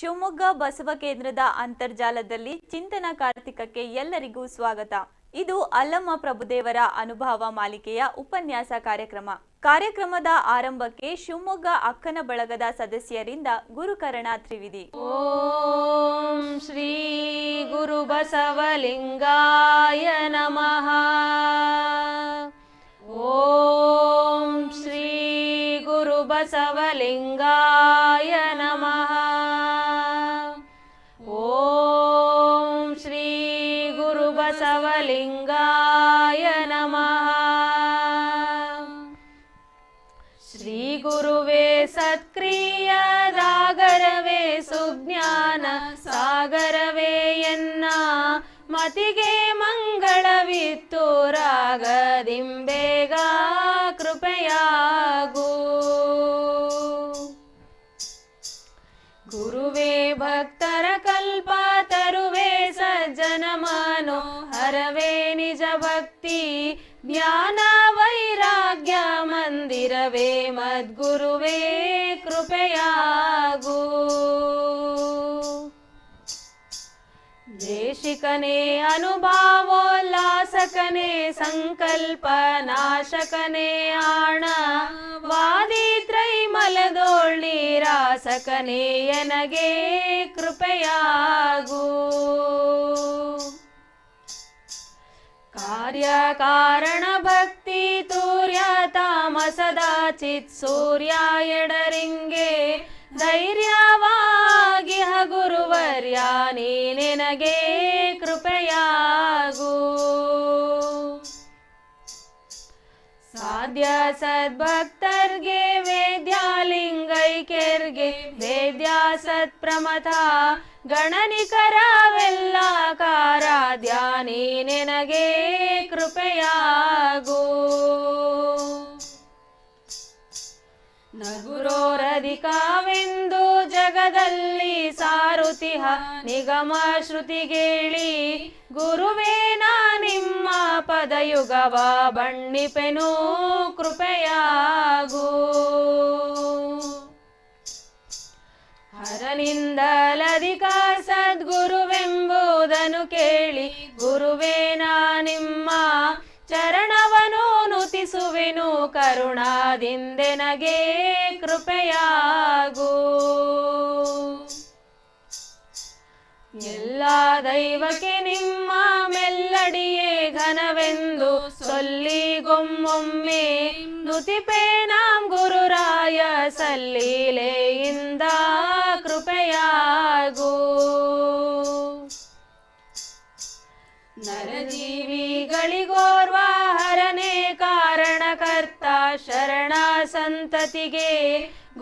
ಶಿವಮೊಗ್ಗ ಬಸವ ಕೇಂದ್ರದ ಅಂತರ್ಜಾಲದಲ್ಲಿ ಚಿಂತನ ಕಾರ್ತಿಕಕ್ಕೆ ಎಲ್ಲರಿಗೂ ಸ್ವಾಗತ. ಇದು ಅಲ್ಲಮ್ಮ ಪ್ರಭುದೇವರ ಅನುಭವ ಮಾಲಿಕೆಯ ಉಪನ್ಯಾಸ ಕಾರ್ಯಕ್ರಮ. ಕಾರ್ಯಕ್ರಮದ ಆರಂಭಕ್ಕೆ ಶಿವಮೊಗ್ಗ ಅಕ್ಕನ ಬಳಗದ ಸದಸ್ಯರಿಂದ ಗುರುಕರಣ ತ್ರಿವಿಧಿ. ಓಂ ಶ್ರೀ ಗುರು ಬಸವಲಿಂಗಾಯ ನಮಃ. ಓಂ ಶ್ರೀ ಗುರು ಬಸವಲಿಂಗಾಯ ನಮಃ. ಓಂ ಶ್ರೀ ಗುರು ಬಸವಲಿಂಗಾಯ ನಮಃ. ಶ್ರೀ ಗುರುವೇ ಸತ್ಕ್ರಿಯದಾಗರವೇ ಸುಜ್ಞಾನ ಸಾಗರವೇ ಎನ್ನ ಮತಿಗೆ ಮಂಗಳವಿತ್ತು ರಾಗದಿಂಬೇಗ ಕೃಪೆಯಾಗು. ಗುರುವೇ ಭಕ್ತರ ಕಲ್ಪ ತರುವೆ ಸಜ್ಜನ ಮನೋಹರವೇ ನಿಜ ಭಕ್ತಿ ಜ್ಞಾನ ವೈರಾಗ್ಯ ಮಂದಿರವೇ ಮದ್ಗುರುವೇ ಕೃಪೆಯಾಗು. ದೇಶಿಕನೇ ಅನುಭಾವೋಲ್ಲಾಸಕನೇ ಸಂಕಲ್ಪ ನಾಶಕನೇ ಆಣ ವಾದಿ ತ್ರೈಮಲದೋಳ್ಳಿ ರಾಸಕನೇ ಎನಗೆ ಕೃಪೆಯಾಗು. ಕಾರ್ಯ ಕಾರಣ ಭಕ್ತಿ ತೂರ್ಯ ತಾಮಸದ ಚಿತ್ ಸೂರ್ಯ ಎಡರಿಂಗೆ ಧೈರ್ಯವಾಗಿ ಗುರುವರ್ಯ ನೀನೆನಗೆ ಕೃಪೆಯಾಗು. ಸಾಧ್ಯ ಸದ್ಭಕ್ತರ್ಗೆ ವೇದ್ಯಾಲಿಂಗೈಕ್ಯರ್ಗೆ ವೇದ್ಯ ಸತ್ಪ್ರಮಥ ಗಣನಿಕರವೆಲ್ಲ ಕಾರಾಧ್ಯ ನೀನೆನಗೆ ಕೃಪೆಯಾಗು. ನಗುರೋರಧಿಕವೆಂದು ಜಗದಲ್ಲಿ ಸಾರುತಿಹ ನಿಗಮ ಶ್ರುತಿಗೇಳಿ ಗುರುವೇ ನಾ ನಿಮ್ಮ ಪದಯುಗವ ಬಣ್ಣಿಪೆನು ಕೃಪೆಯಾಗು. ಹರನಿಂದಲಧಿಕ ಸದ್ಗುರುವೆಂಬುದನ್ನು ಕೇಳಿ ಗುರುವೇ ನಾ ನಿಮ್ಮ ಚರಣವನು ನುತಿಸುವೆನು ಕರುಣಾದಿಂದೆನಗೆ ಕೃಪೆಯಾಗು. ಎಲ್ಲ ದೈವಕ್ಕೆ ನಿಮ್ಮ ಮೆಲ್ಲಡಿಯೇ ಘನವೆಂದು ಸೊಲ್ಲಿಗೊಮ್ಮೊಮ್ಮೆ ನುತಿಪೇ ನಾಂ ಗುರುರಾಯ ಸಲ್ಲೀಲೆಯಿಂದ ಕೃಪೆಯಾಗು. ನರಜೀವಿಗಳಿಗೋರ್ವ ಹರನೇ ಕಾರಣಕರ್ತ ಶರಣ ಸಂತತಿಗೆ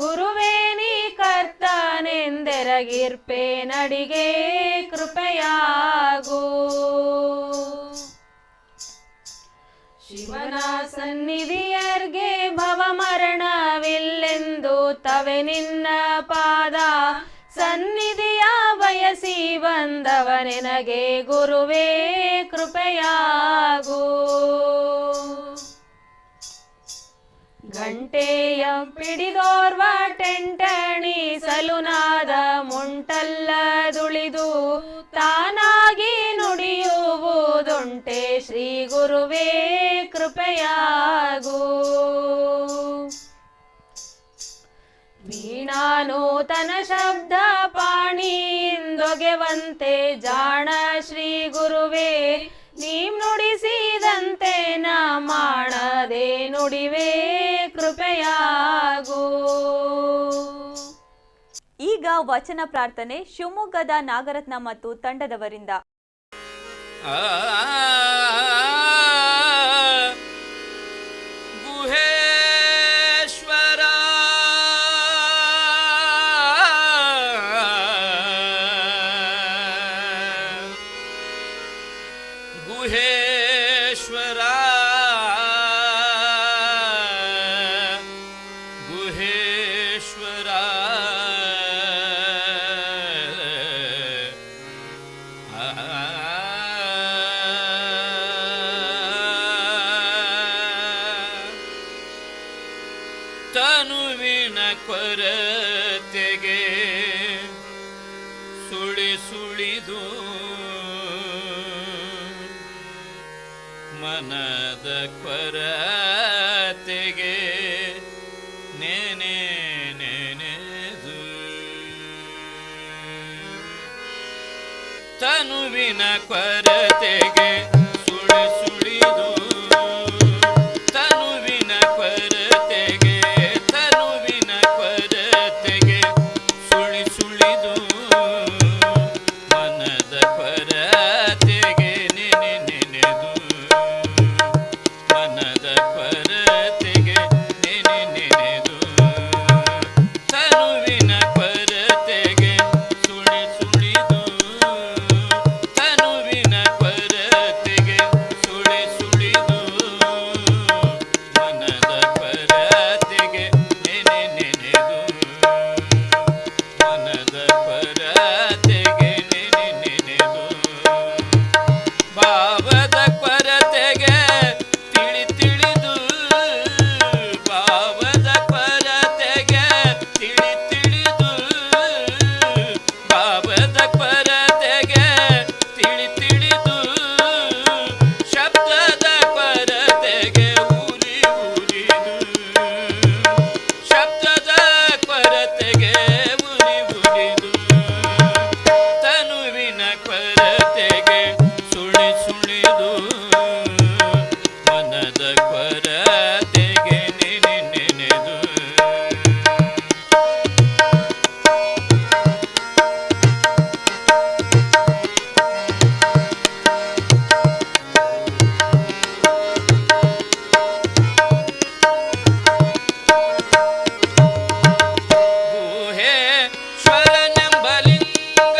ಗುರುವೇ ನೀ ಕರ್ತನೆಂದೆರಗಿರ್ಪೆ ನಡಿಗೆ ಕೃಪೆಯಾಗು. ಶಿವನ ಸನ್ನಿಧಿಯರ್ಗೆ ಭವಮರಣವಿಲ್ಲೆಂದು ತವೆ ನಿನ್ನ ಪಾದ ಸನ್ನಿಧಿಯ ಬಯಸಿ ಬಂದವನೆನಗೆ ಗುರುವೇ ಕೃಪೆಯಾಗು. ಗಂಟೆಯ ಪಿಡಿದೋರ್ವ ಟೆಂಟಣಿಸಲು ನಾದ ಮುಂಟಲ್ಲದುಳಿದು ತಾನಾಗಿ ನುಡಿಯುವುದುಂಟೆ ಶ್ರೀ ಗುರುವೇ ಕೃಪೆಯಾಗು. ವೀಣಾನೂತನ ಶಬ್ದ ಪಾಣಿಯಿಂದೊಗೆವಂತೆ ಜಾಣ ಶ್ರೀ ಗುರುವೇ ನೀಂ ನುಡಿಸಿದಂತೆ ನಾ ಮಾಡದೆ ನುಡಿವೇ ಕೃಪೆಯಾಗು. ಈಗ ವಚನ ಪ್ರಾರ್ಥನೆ ಶಿವಮೊಗ್ಗದ ನಾಗರತ್ನ ಮತ್ತು ತಂಡದವರಿಂದ. ಗುಹೇಶ್ವರ ಗುಹೇಶ್ವರ ಮನದ ಕೊರತೆಗೆ ನೆನೆ ನೆನೆದು ತನುವಿನ ಕೊರತೆಗೆ ಸುಳಿ ಸುಳಿದು ತನುವಿನ ಕೊರತೆಗೆ ತನುವಿನ ಕೊರತೆಗೆ ಸುಳಿ ಸುಳಿದು ಮನದ ಕೊರತೆಗೆ ನೆನೆ ನೆನೆದು ಮನದ ಕೊರತೆಗೆ ನೆನೆ ನೆನೆದು ತನುವಿನ ಕೊರತೆಗೆ ಸುಳಿ ಸುಳಿದು ತನುವಿನ ಕೊರತೆಗೆ ಸುಳಿ ಸುಳಿದು ಮನದ ಕೊರತೆಗೆ ನೆನೆ ನೆನೆದು ಮನದ ಕೊರತೆಗೆ ನೆನೆ ನೆನೆದು ಭಾವದ ಕೊರತೆಗೆ ತಿಳಿ ತಿಳಿದು ಭಾವದ ಕೊರತೆಗೆ ತಿಳಿ ತಿಳಿದು ಭಾವದ ಕೊರತೆಗೆ ತಿಳಿ ತಿಳಿದು ಶಬ್ದದ ಕೊರತೆಗೆ ಉರಿ ಉರಿದು ಶಬ್ದದ ಕೊರತೆಗೆ ಉರಿ ಉರಿದು ತನುವಿನ ಕೊರತೆಗೆ ಸುಳಿ ಸುಳಿದು ಮನದ ಕೊರತೆಗೆ ನೆನೆ ನೆನೆದು ಗುಹೇಶ್ವರನೆಂಬಲಿಂಗ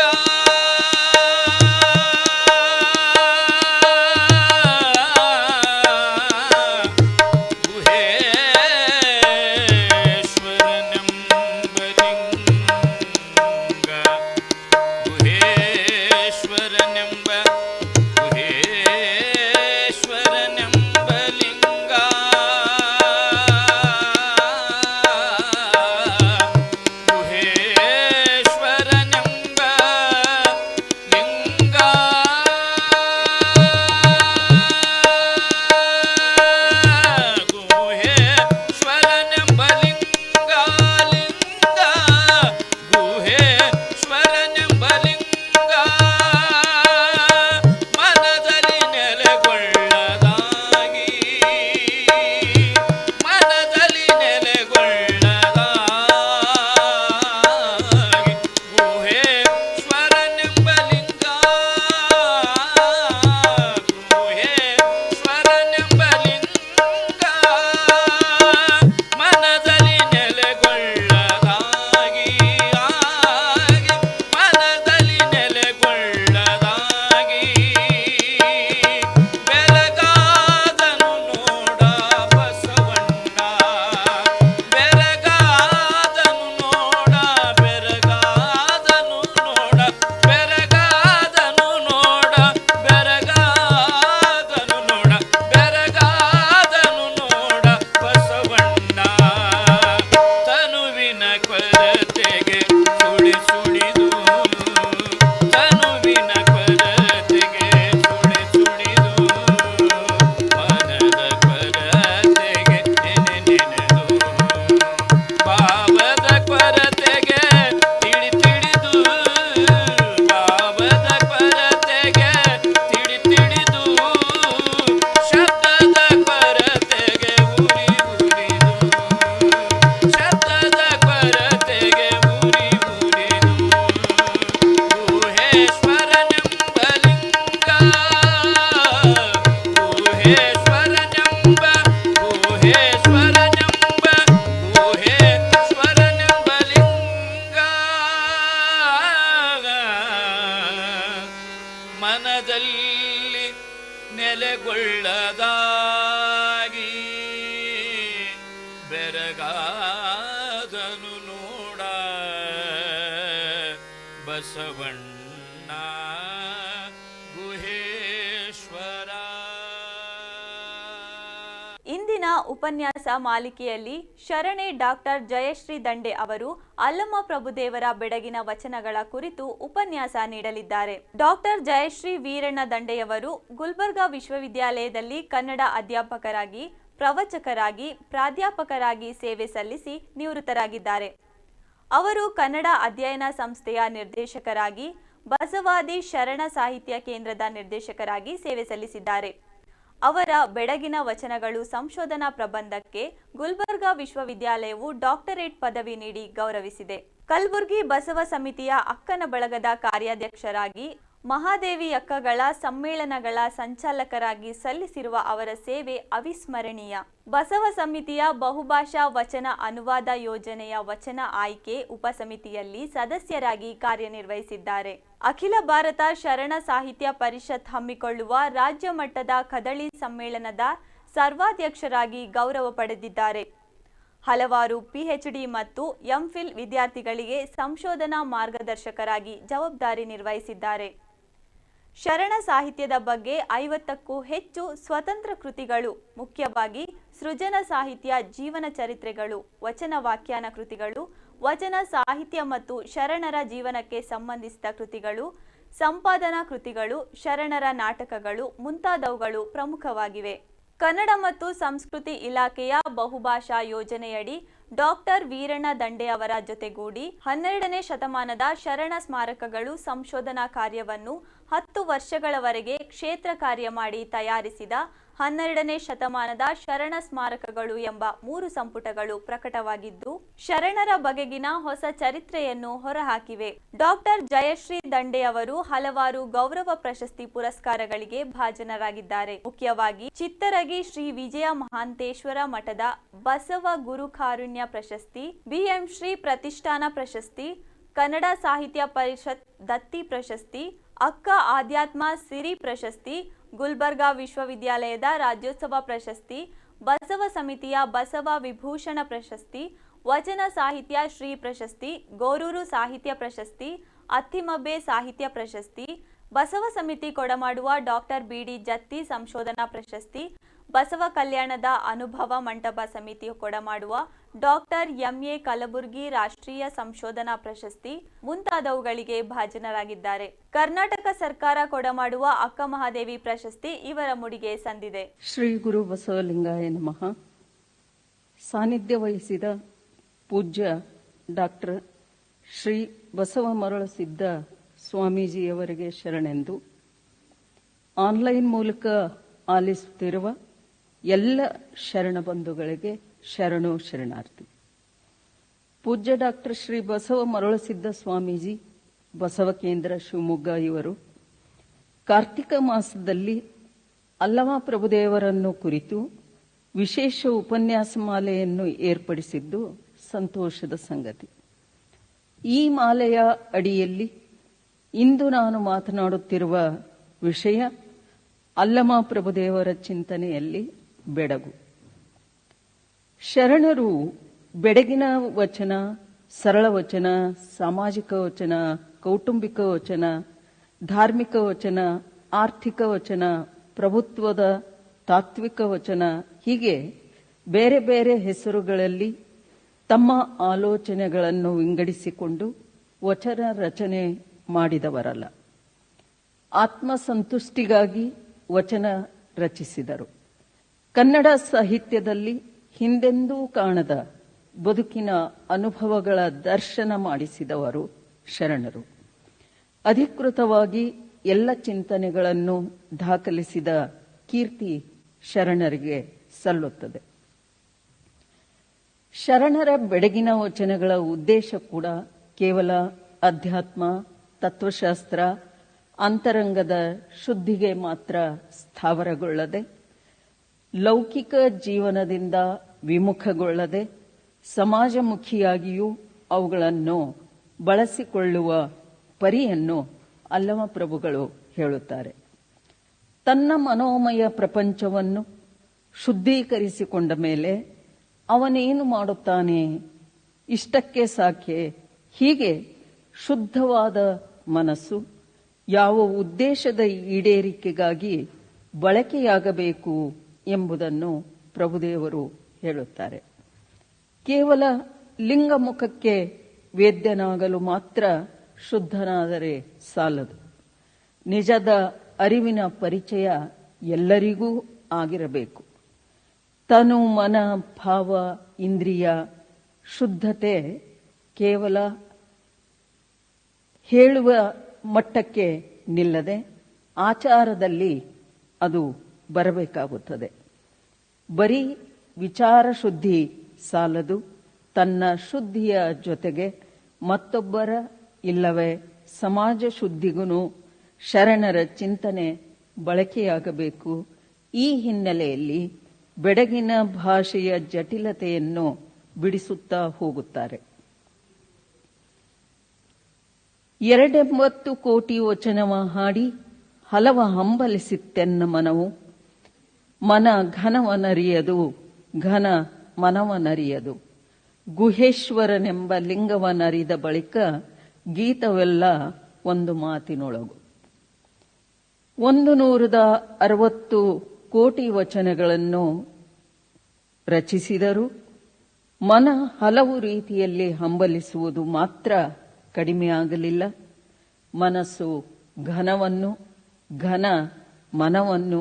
ಗುಹೇಶ್ವರನೆಂಬ ಗುಹೇಶ್ವರನೆಂಬಲಿಂಗ ಗುಹೇಶ್ವರನೆಂಬ ಲಿಂಗ ಗುಹೇಶ್ವರನೆಂಬ ಲಿಂಗ ಲಿಂಗ ಗುಹೇಶ್ವರನೆಂಬ ಲಿಂಗ ಮನದಲ್ಲಿ ನೆಲೆಗೊಳ್ಳದಾಗಿ ಮನದಲ್ಲಿ ನೆಲೆಗೊಳ್ಳದಾಗಿ ಗುಹೇಶ್ವರನೆಂಬ ಲಿಂಗ ಗುಹೇಶ್ವರನೆಂಬ ಲಿಂಗ ಮನದಲ್ಲಿ ನೆಲೆಗೊಳ್ಳದಾಗಿ ಆಗಿ ಮನದಲ್ಲಿ ನೆಲೆಗೊಳ್ಳದಾಗಿ ಬೆರಗಾದನು ನೋಡ ಬಸವಣ್ಣ ಬೆರಗಾದನು ನೋಡ ಬೆರಗಾದನು ನೋಡ ಬೆರಗಾದನು ನೋಡ ಬೆರಗಾದನು ನೋಡ ಬೆರಗಾದನು ನೋಡ ಬಸವಣ್ಣ ತನುವಿನ ಕೊರತೆಗೆ ಸುಳಿ ಸುಳಿದು ತನುವಿನ ಕೊರತೆಗೆ ಸುಳಿ ಸುಳಿದು ಮನದ ಕೊರತೆಗೆ ನೆನೆ ನೆನೆದು ಭಾವದ ಕೊರತೆಗೆ ತಿಳಿ ತಿಳಿದು ಭಾವದ ಕೊರತೆಗೆ ತಿಳಿ ತಿಳಿದು ಶಬ್ದದ ಕೊರತೆಗೆ ಉರಿ ಉರಿದು ಶಬ್ದದ ಕೊರತೆಗೆ ಉರಿ ಉರಿದು ಗುಹೇಶ್ವರನೆಂಬ ಲಿಂಗ ಗುಹೇಶ್ವರನೆಂಬ ಗುಹೇಶ್ವರನೆಂಬ ಗುಹೇಶ್ವರನೆಂಬ ಲಿಂಗ ಮನದಲ್ಲಿ ನೆಲೆಗೊಳ್ಳದಾಗಿ ಬೆರಗಾದನು ನೋಡ ಬಸವಣ್ಣ ಗುಹೇಶ್ವರ ಇಂದಿನ ಉಪನ್ಯಾಸ ಮಾಲಿಕೆಯಲ್ಲಿ ಶರಣೆ ಡಾಕ್ಟರ್ ಜಯಶ್ರೀ ದಂಡೆ ಅವರು ಅಲ್ಲಮ ಪ್ರಭುದೇವರ ಬೆಡಗಿನ ವಚನಗಳ ಕುರಿತು ಉಪನ್ಯಾಸ ನೀಡಲಿದ್ದಾರೆ. ಡಾಕ್ಟರ್ ಜಯಶ್ರೀ ವೀರಣ್ಣ ದಂಡೆಯವರು ಗುಲ್ಬರ್ಗಾ ವಿಶ್ವವಿದ್ಯಾಲಯದಲ್ಲಿ ಕನ್ನಡ ಅಧ್ಯಾಪಕರಾಗಿ, ಪ್ರವಚಕರಾಗಿ, ಪ್ರಾಧ್ಯಾಪಕರಾಗಿ ಸೇವೆ ಸಲ್ಲಿಸಿ ನಿವೃತ್ತರಾಗಿದ್ದಾರೆ. ಅವರು ಕನ್ನಡ ಅಧ್ಯಯನ ಸಂಸ್ಥೆಯ ನಿರ್ದೇಶಕರಾಗಿ, ಬಸವಾದಿ ಶರಣ ಸಾಹಿತ್ಯ ಕೇಂದ್ರದ ನಿರ್ದೇಶಕರಾಗಿ ಸೇವೆ ಸಲ್ಲಿಸಿದ್ದಾರೆ. ಅವರ ಬೆಡಗಿನ ವಚನಗಳು ಸಂಶೋಧನಾ ಪ್ರಬಂಧಕ್ಕೆ ಗುಲ್ಬರ್ಗಾ ವಿಶ್ವವಿದ್ಯಾಲಯವು ಡಾಕ್ಟರೇಟ್ ಪದವಿ ನೀಡಿ ಗೌರವಿಸಿದೆ. ಕಲಬುರಗಿ ಬಸವ ಸಮಿತಿಯ ಅಕ್ಕನ ಬಳಗದ ಕಾರ್ಯಾಧ್ಯಕ್ಷರಾಗಿ, ಮಹಾದೇವಿ ಅಕ್ಕಗಳ ಸಮ್ಮೇಳನಗಳ ಸಂಚಾಲಕರಾಗಿ ಸಲ್ಲಿಸಿರುವ ಅವರ ಸೇವೆ ಅವಿಸ್ಮರಣೀಯ. ಬಸವ ಸಮಿತಿಯ ಬಹುಭಾಷಾ ವಚನ ಅನುವಾದ ಯೋಜನೆಯ ವಚನ ಆಯ್ಕೆ ಉಪಸಮಿತಿಯಲ್ಲಿ ಸದಸ್ಯರಾಗಿ ಕಾರ್ಯನಿರ್ವಹಿಸಿದ್ದಾರೆ. ಅಖಿಲ ಭಾರತ ಶರಣ ಸಾಹಿತ್ಯ ಪರಿಷತ್ ಹಮ್ಮಿಕೊಳ್ಳುವ ರಾಜ್ಯ ಮಟ್ಟದ ಕದಳಿ ಸಮ್ಮೇಳನದ ಸರ್ವಾಧ್ಯಕ್ಷರಾಗಿ ಗೌರವ ಪಡೆದಿದ್ದಾರೆ. ಹಲವಾರು ಪಿಎಚ್ಡಿ ಮತ್ತು ಎಂಫಿಲ್ ವಿದ್ಯಾರ್ಥಿಗಳಿಗೆ ಸಂಶೋಧನಾ ಮಾರ್ಗದರ್ಶಕರಾಗಿ ಜವಾಬ್ದಾರಿ ನಿರ್ವಹಿಸಿದ್ದಾರೆ. ಶರಣ ಸಾಹಿತ್ಯದ ಬಗ್ಗೆ 50ಕ್ಕೂ ಹೆಚ್ಚು ಸ್ವತಂತ್ರ ಕೃತಿಗಳು, ಮುಖ್ಯವಾಗಿ ಸೃಜನ ಸಾಹಿತ್ಯ, ಜೀವನ ಚರಿತ್ರೆಗಳು, ವಚನ ವ್ಯಾಖ್ಯಾನ ಕೃತಿಗಳು, ವಚನ ಸಾಹಿತ್ಯ ಮತ್ತು ಶರಣರ ಜೀವನಕ್ಕೆ ಸಂಬಂಧಿಸಿದ ಕೃತಿಗಳು, ಸಂಪಾದನಾ ಕೃತಿಗಳು, ಶರಣರ ನಾಟಕಗಳು ಮುಂತಾದವುಗಳು ಪ್ರಮುಖವಾಗಿವೆ. ಕನ್ನಡ ಮತ್ತು ಸಂಸ್ಕೃತಿ ಇಲಾಖೆಯ ಬಹುಭಾಷಾ ಯೋಜನೆಯಡಿ ಡಾಕ್ಟರ್ ವೀರಣ್ಣ ದಂಡೆ ಅವರ ಜೊತೆಗೂಡಿ 12ನೇ ಶತಮಾನದ ಶರಣ ಸ್ಮಾರಕಗಳು ಸಂಶೋಧನಾ ಕಾರ್ಯವನ್ನು 10 ವರ್ಷಗಳವರೆಗೆ ಕ್ಷೇತ್ರ ಕಾರ್ಯ ಮಾಡಿ ತಯಾರಿಸಿದ 12ನೇ ಶತಮಾನದ ಶರಣ ಸ್ಮಾರಕಗಳು ಎಂಬ 3 ಸಂಪುಟಗಳು ಪ್ರಕಟವಾಗಿದ್ದು, ಶರಣರ ಬಗೆಗಿನ ಹೊಸ ಚರಿತ್ರೆಯನ್ನು ಹೊರಹಾಕಿವೆ. ಡಾಕ್ಟರ್ ಜಯಶ್ರೀ ದಂಡೆ ಅವರು ಹಲವಾರು ಗೌರವ ಪ್ರಶಸ್ತಿ ಪುರಸ್ಕಾರಗಳಿಗೆ ಭಾಜನರಾಗಿದ್ದಾರೆ. ಮುಖ್ಯವಾಗಿ ಚಿತ್ತರಗಿ ಶ್ರೀ ವಿಜಯ ಮಹಾಂತೇಶ್ವರ ಮಠದ ಬಸವ ಗುರು ಕಾರುಣ್ಯ ಪ್ರಶಸ್ತಿ, ಬಿಎಂ ಶ್ರೀ ಪ್ರತಿಷ್ಠಾನ ಪ್ರಶಸ್ತಿ, ಕನ್ನಡ ಸಾಹಿತ್ಯ ಪರಿಷತ್ ದತ್ತಿ ಪ್ರಶಸ್ತಿ, ಅಕ್ಕ ಆಧ್ಯಾತ್ಮ ಸಿರಿ ಪ್ರಶಸ್ತಿ, ಗುಲ್ಬರ್ಗಾ ವಿಶ್ವವಿದ್ಯಾಲಯದ ರಾಜ್ಯೋತ್ಸವ ಪ್ರಶಸ್ತಿ, ಬಸವ ಸಮಿತಿಯ ಬಸವ ವಿಭೂಷಣ ಪ್ರಶಸ್ತಿ, ವಚನ ಸಾಹಿತ್ಯ ಶ್ರೀ ಪ್ರಶಸ್ತಿ, ಗೋರೂರು ಸಾಹಿತ್ಯ ಪ್ರಶಸ್ತಿ, ಅತ್ತಿಮಬ್ಬೆ ಸಾಹಿತ್ಯ ಪ್ರಶಸ್ತಿ, ಬಸವ ಸಮಿತಿ ಕೊಡಮಾಡುವ ಡಾಕ್ಟರ್ ಬಿಡಿ ಜತ್ತಿ ಸಂಶೋಧನಾ ಪ್ರಶಸ್ತಿ, ಬಸವ ಕಲ್ಯಾಣದ ಅನುಭವ ಮಂಟಪ ಸಮಿತಿ ಕೊಡಮಾಡುವ ಡಾಕ್ಟರ್ ಎಂಎ ಕಲಬುರ್ಗಿ ರಾಷ್ಟ್ರೀಯ ಸಂಶೋಧನಾ ಪ್ರಶಸ್ತಿ ಮುಂತಾದವುಗಳಿಗೆ ಭಾಜನರಾಗಿದ್ದಾರೆ. ಕರ್ನಾಟಕ ಸರ್ಕಾರ ಕೊಡಮಾಡುವ ಅಕ್ಕ ಮಹಾದೇವಿ ಪ್ರಶಸ್ತಿ ಇವರ ಮುಡಿಗೆ ಸಂದಿದೆ. ಶ್ರೀ ಗುರು ಬಸವಲಿಂಗಾಯ ನಮಃ. ಸಾನ್ನಿಧ್ಯ ವಹಿಸಿದ ಪೂಜ್ಯ ಡಾಕ್ಟರ್ ಶ್ರೀ ಬಸವ ಮರಳಸಿದ್ದ ಸ್ವಾಮೀಜಿಯವರಿಗೆ ಶರಣೆಂದು, ಆನ್ಲೈನ್ ಮೂಲಕ ಆಲಿಸುತ್ತಿರುವ ಎಲ್ಲ ಶರಣ ಬಂಧುಗಳಿಗೆ ಶರಣು ಶರಣಾರ್ಥಿ. ಪೂಜ್ಯ ಡಾಕ್ಟರ್ ಶ್ರೀ ಬಸವ ಮರಳಸಿದ್ದ ಸ್ವಾಮೀಜಿ, ಬಸವ ಕೇಂದ್ರ ಶಿವಮೊಗ್ಗ ಇವರು ಕಾರ್ತಿಕ ಮಾಸದಲ್ಲಿ ಅಲ್ಲಮ ಪ್ರಭುದೇವರನ್ನು ಕುರಿತು ವಿಶೇಷ ಉಪನ್ಯಾಸ ಮಾಲೆಯನ್ನು ಏರ್ಪಡಿಸಿದ್ದು ಸಂತೋಷದ ಸಂಗತಿ. ಈ ಮಾಲೆಯ ಅಡಿಯಲ್ಲಿ ಇಂದು ನಾನು ಮಾತನಾಡುತ್ತಿರುವ ವಿಷಯ ಅಲ್ಲಮ ಪ್ರಭುದೇವರ ಚಿಂತನೆಯಲ್ಲಿ ಬೆಡಗು. ಶರಣರು ಬೆಡಗಿನ ವಚನ, ಸರಳ ವಚನ, ಸಾಮಾಜಿಕ ವಚನ, ಕೌಟುಂಬಿಕ ವಚನ, ಧಾರ್ಮಿಕ ವಚನ, ಆರ್ಥಿಕ ವಚನ, ಪ್ರಭುತ್ವದ ತಾತ್ವಿಕ ವಚನ ಹೀಗೆ ಬೇರೆ ಬೇರೆ ಹೆಸರುಗಳಲ್ಲಿ ತಮ್ಮ ಆಲೋಚನೆಗಳನ್ನು ವಿಂಗಡಿಸಿಕೊಂಡು ವಚನ ರಚನೆ ಮಾಡಿದವರಲ್ಲ. ಆತ್ಮಸಂತುಷ್ಟಿಗಾಗಿ ವಚನ ರಚಿಸಿದರು. ಕನ್ನಡ ಸಾಹಿತ್ಯದಲ್ಲಿ ಹಿಂದೆಂದೂ ಕಾಣದ ಬದುಕಿನ ಅನುಭವಗಳ ದರ್ಶನ ಮಾಡಿಸಿದವರು ಶರಣರು. ಅಧಿಕೃತವಾಗಿ ಎಲ್ಲ ಚಿಂತನೆಗಳನ್ನು ದಾಖಲಿಸಿದ ಕೀರ್ತಿ ಶರಣರಿಗೆ ಸಲ್ಲುತ್ತದೆ. ಶರಣರ ಬೆಡಗಿನ ವಚನಗಳ ಉದ್ದೇಶ ಕೂಡ ಕೇವಲ ಅಧ್ಯಾತ್ಮ, ತತ್ವಶಾಸ್ತ್ರ, ಅಂತರಂಗದ ಶುದ್ಧಿಗೆ ಮಾತ್ರ ಸ್ಥಾವರಗೊಳ್ಳದೆ, ಲೌಕಿಕ ಜೀವನದಿಂದ ವಿಮುಖಗೊಳ್ಳದೆ ಸಮಾಜಮುಖಿಯಾಗಿಯೂ ಅವುಗಳನ್ನು ಬಳಸಿಕೊಳ್ಳುವ ಪರಿಯನ್ನು ಅಲ್ಲಮ ಪ್ರಭುಗಳು ಹೇಳುತ್ತಾರೆ. ತನ್ನ ಮನೋಮಯ ಪ್ರಪಂಚವನ್ನು ಶುದ್ಧೀಕರಿಸಿಕೊಂಡ ಮೇಲೆ ಅವನೇನು ಮಾಡುತ್ತಾನೆ, ಇಷ್ಟಕ್ಕೆ ಸಾಕೆ, ಹೀಗೆ ಶುದ್ಧವಾದ ಮನಸ್ಸು ಯಾವ ಉದ್ದೇಶದ ಈಡೇರಿಕೆಗಾಗಿ ಬಳಕೆಯಾಗಬೇಕು ಎಂಬುದನ್ನು ಪ್ರಭುದೇವರು ಹೇಳುತ್ತಾರೆ. ಕೇವಲ ಲಿಂಗ ಮುಖಕ್ಕೆ ವೇದ್ಯನಾಗಲು ಮಾತ್ರ ಶುದ್ಧನಾದರೆ ಸಾಲದು. ನಿಜದ ಅರಿವಿನ ಪರಿಚಯ ಎಲ್ಲರಿಗೂ ಆಗಿರಬೇಕು. ತನು, ಮನ, ಭಾವ, ಇಂದ್ರಿಯ ಶುದ್ಧತೆ ಕೇವಲ ಹೇಳುವ ಮಟ್ಟಕ್ಕೆ ನಿಲ್ಲದೆ ಆಚಾರದಲ್ಲಿ ಅದು ಬರಬೇಕಾಗುತ್ತದೆ. ಬರೀ ವಿಚಾರ ಶುದ್ಧಿ ಸಾಲದು. ತನ್ನ ಶುದ್ಧಿಯ ಜೊತೆಗೆ ಮತ್ತೊಬ್ಬರ ಇಲ್ಲವೇ ಸಮಾಜ ಶುದ್ಧಿಗೂ ಶರಣರ ಚಿಂತನೆ ಬಳಕೆಯಾಗಬೇಕು. ಈ ಹಿನ್ನೆಲೆಯಲ್ಲಿ ಬೆಡಗಿನ ಭಾಷೆಯ ಜಟಿಲತೆಯನ್ನು ಬಿಡಿಸುತ್ತಾ ಹೋಗುತ್ತಾರೆ. 280 ಕೋಟಿ ವಚನವ ಹಾಡಿ ಹಲವ ಹಂಬಲಿಸಿತ್ತೆನ್ನ ಮನವು. ಮನ ಘನವನರಿಯದು, ಘನ ಮನವನರಿಯದು. ಗುಹೇಶ್ವರನೆಂಬ ಲಿಂಗವನರಿದ ಬಳಿಕ ಗೀತವೆಲ್ಲ ಒಂದು ಮಾತಿನೊಳಗು. 160 ಕೋಟಿ ವಚನಗಳನ್ನು ರಚಿಸಿದರು. ಮನ ಹಲವು ರೀತಿಯಲ್ಲಿ ಹಂಬಲಿಸುವುದು ಮಾತ್ರ ಕಡಿಮೆಯಾಗಲಿಲ್ಲ. ಮನಸ್ಸು ಘನವನ್ನು, ಘನ ಮನವನ್ನು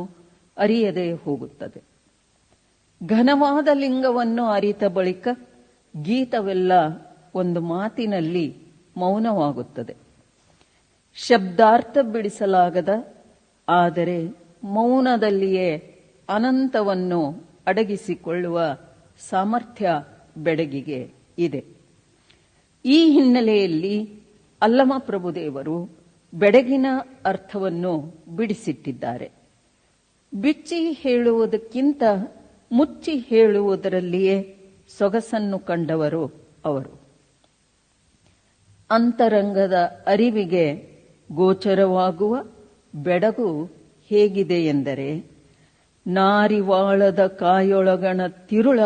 ಅರಿಯದೆ ಹೋಗುತ್ತದೆ. ಘನವಾದ ಲಿಂಗವನ್ನು ಅರಿತ ಬಳಿಕ ಗೀತವೆಲ್ಲ ಒಂದು ಮಾತಿನಲ್ಲಿ ಮೌನವಾಗುತ್ತದೆ. ಶಬ್ದಾರ್ಥ ಬಿಡಿಸಲಾಗದ, ಆದರೆ ಮೌನದಲ್ಲಿಯೇ ಅನಂತವನ್ನು ಅಡಗಿಸಿಕೊಳ್ಳುವ ಸಾಮರ್ಥ್ಯ ಬೆಡಗಿಗೆ ಇದೆ. ಈ ಹಿನ್ನೆಲೆಯಲ್ಲಿ ಅಲ್ಲಮ ಪ್ರಭುದೇವರು ಬೆಡಗಿನ ಅರ್ಥವನ್ನು ಬಿಡಿಸಿಟ್ಟಿದ್ದಾರೆ. ಬಿಚ್ಚಿ ಹೇಳುವುದಕ್ಕಿಂತ ಮುಚ್ಚಿ ಹೇಳುವುದರಲ್ಲಿಯೇ ಸೊಗಸನ್ನು ಕಂಡವರು ಅವರು. ಅಂತರಂಗದ ಅರಿವಿಗೆ ಗೋಚರವಾಗುವ ಬೆಡಗು ಹೇಗಿದೆ ಎಂದರೆ, ನಾರಿವಾಳದ ಕಾಯೊಳಗಣ ತಿರುಳ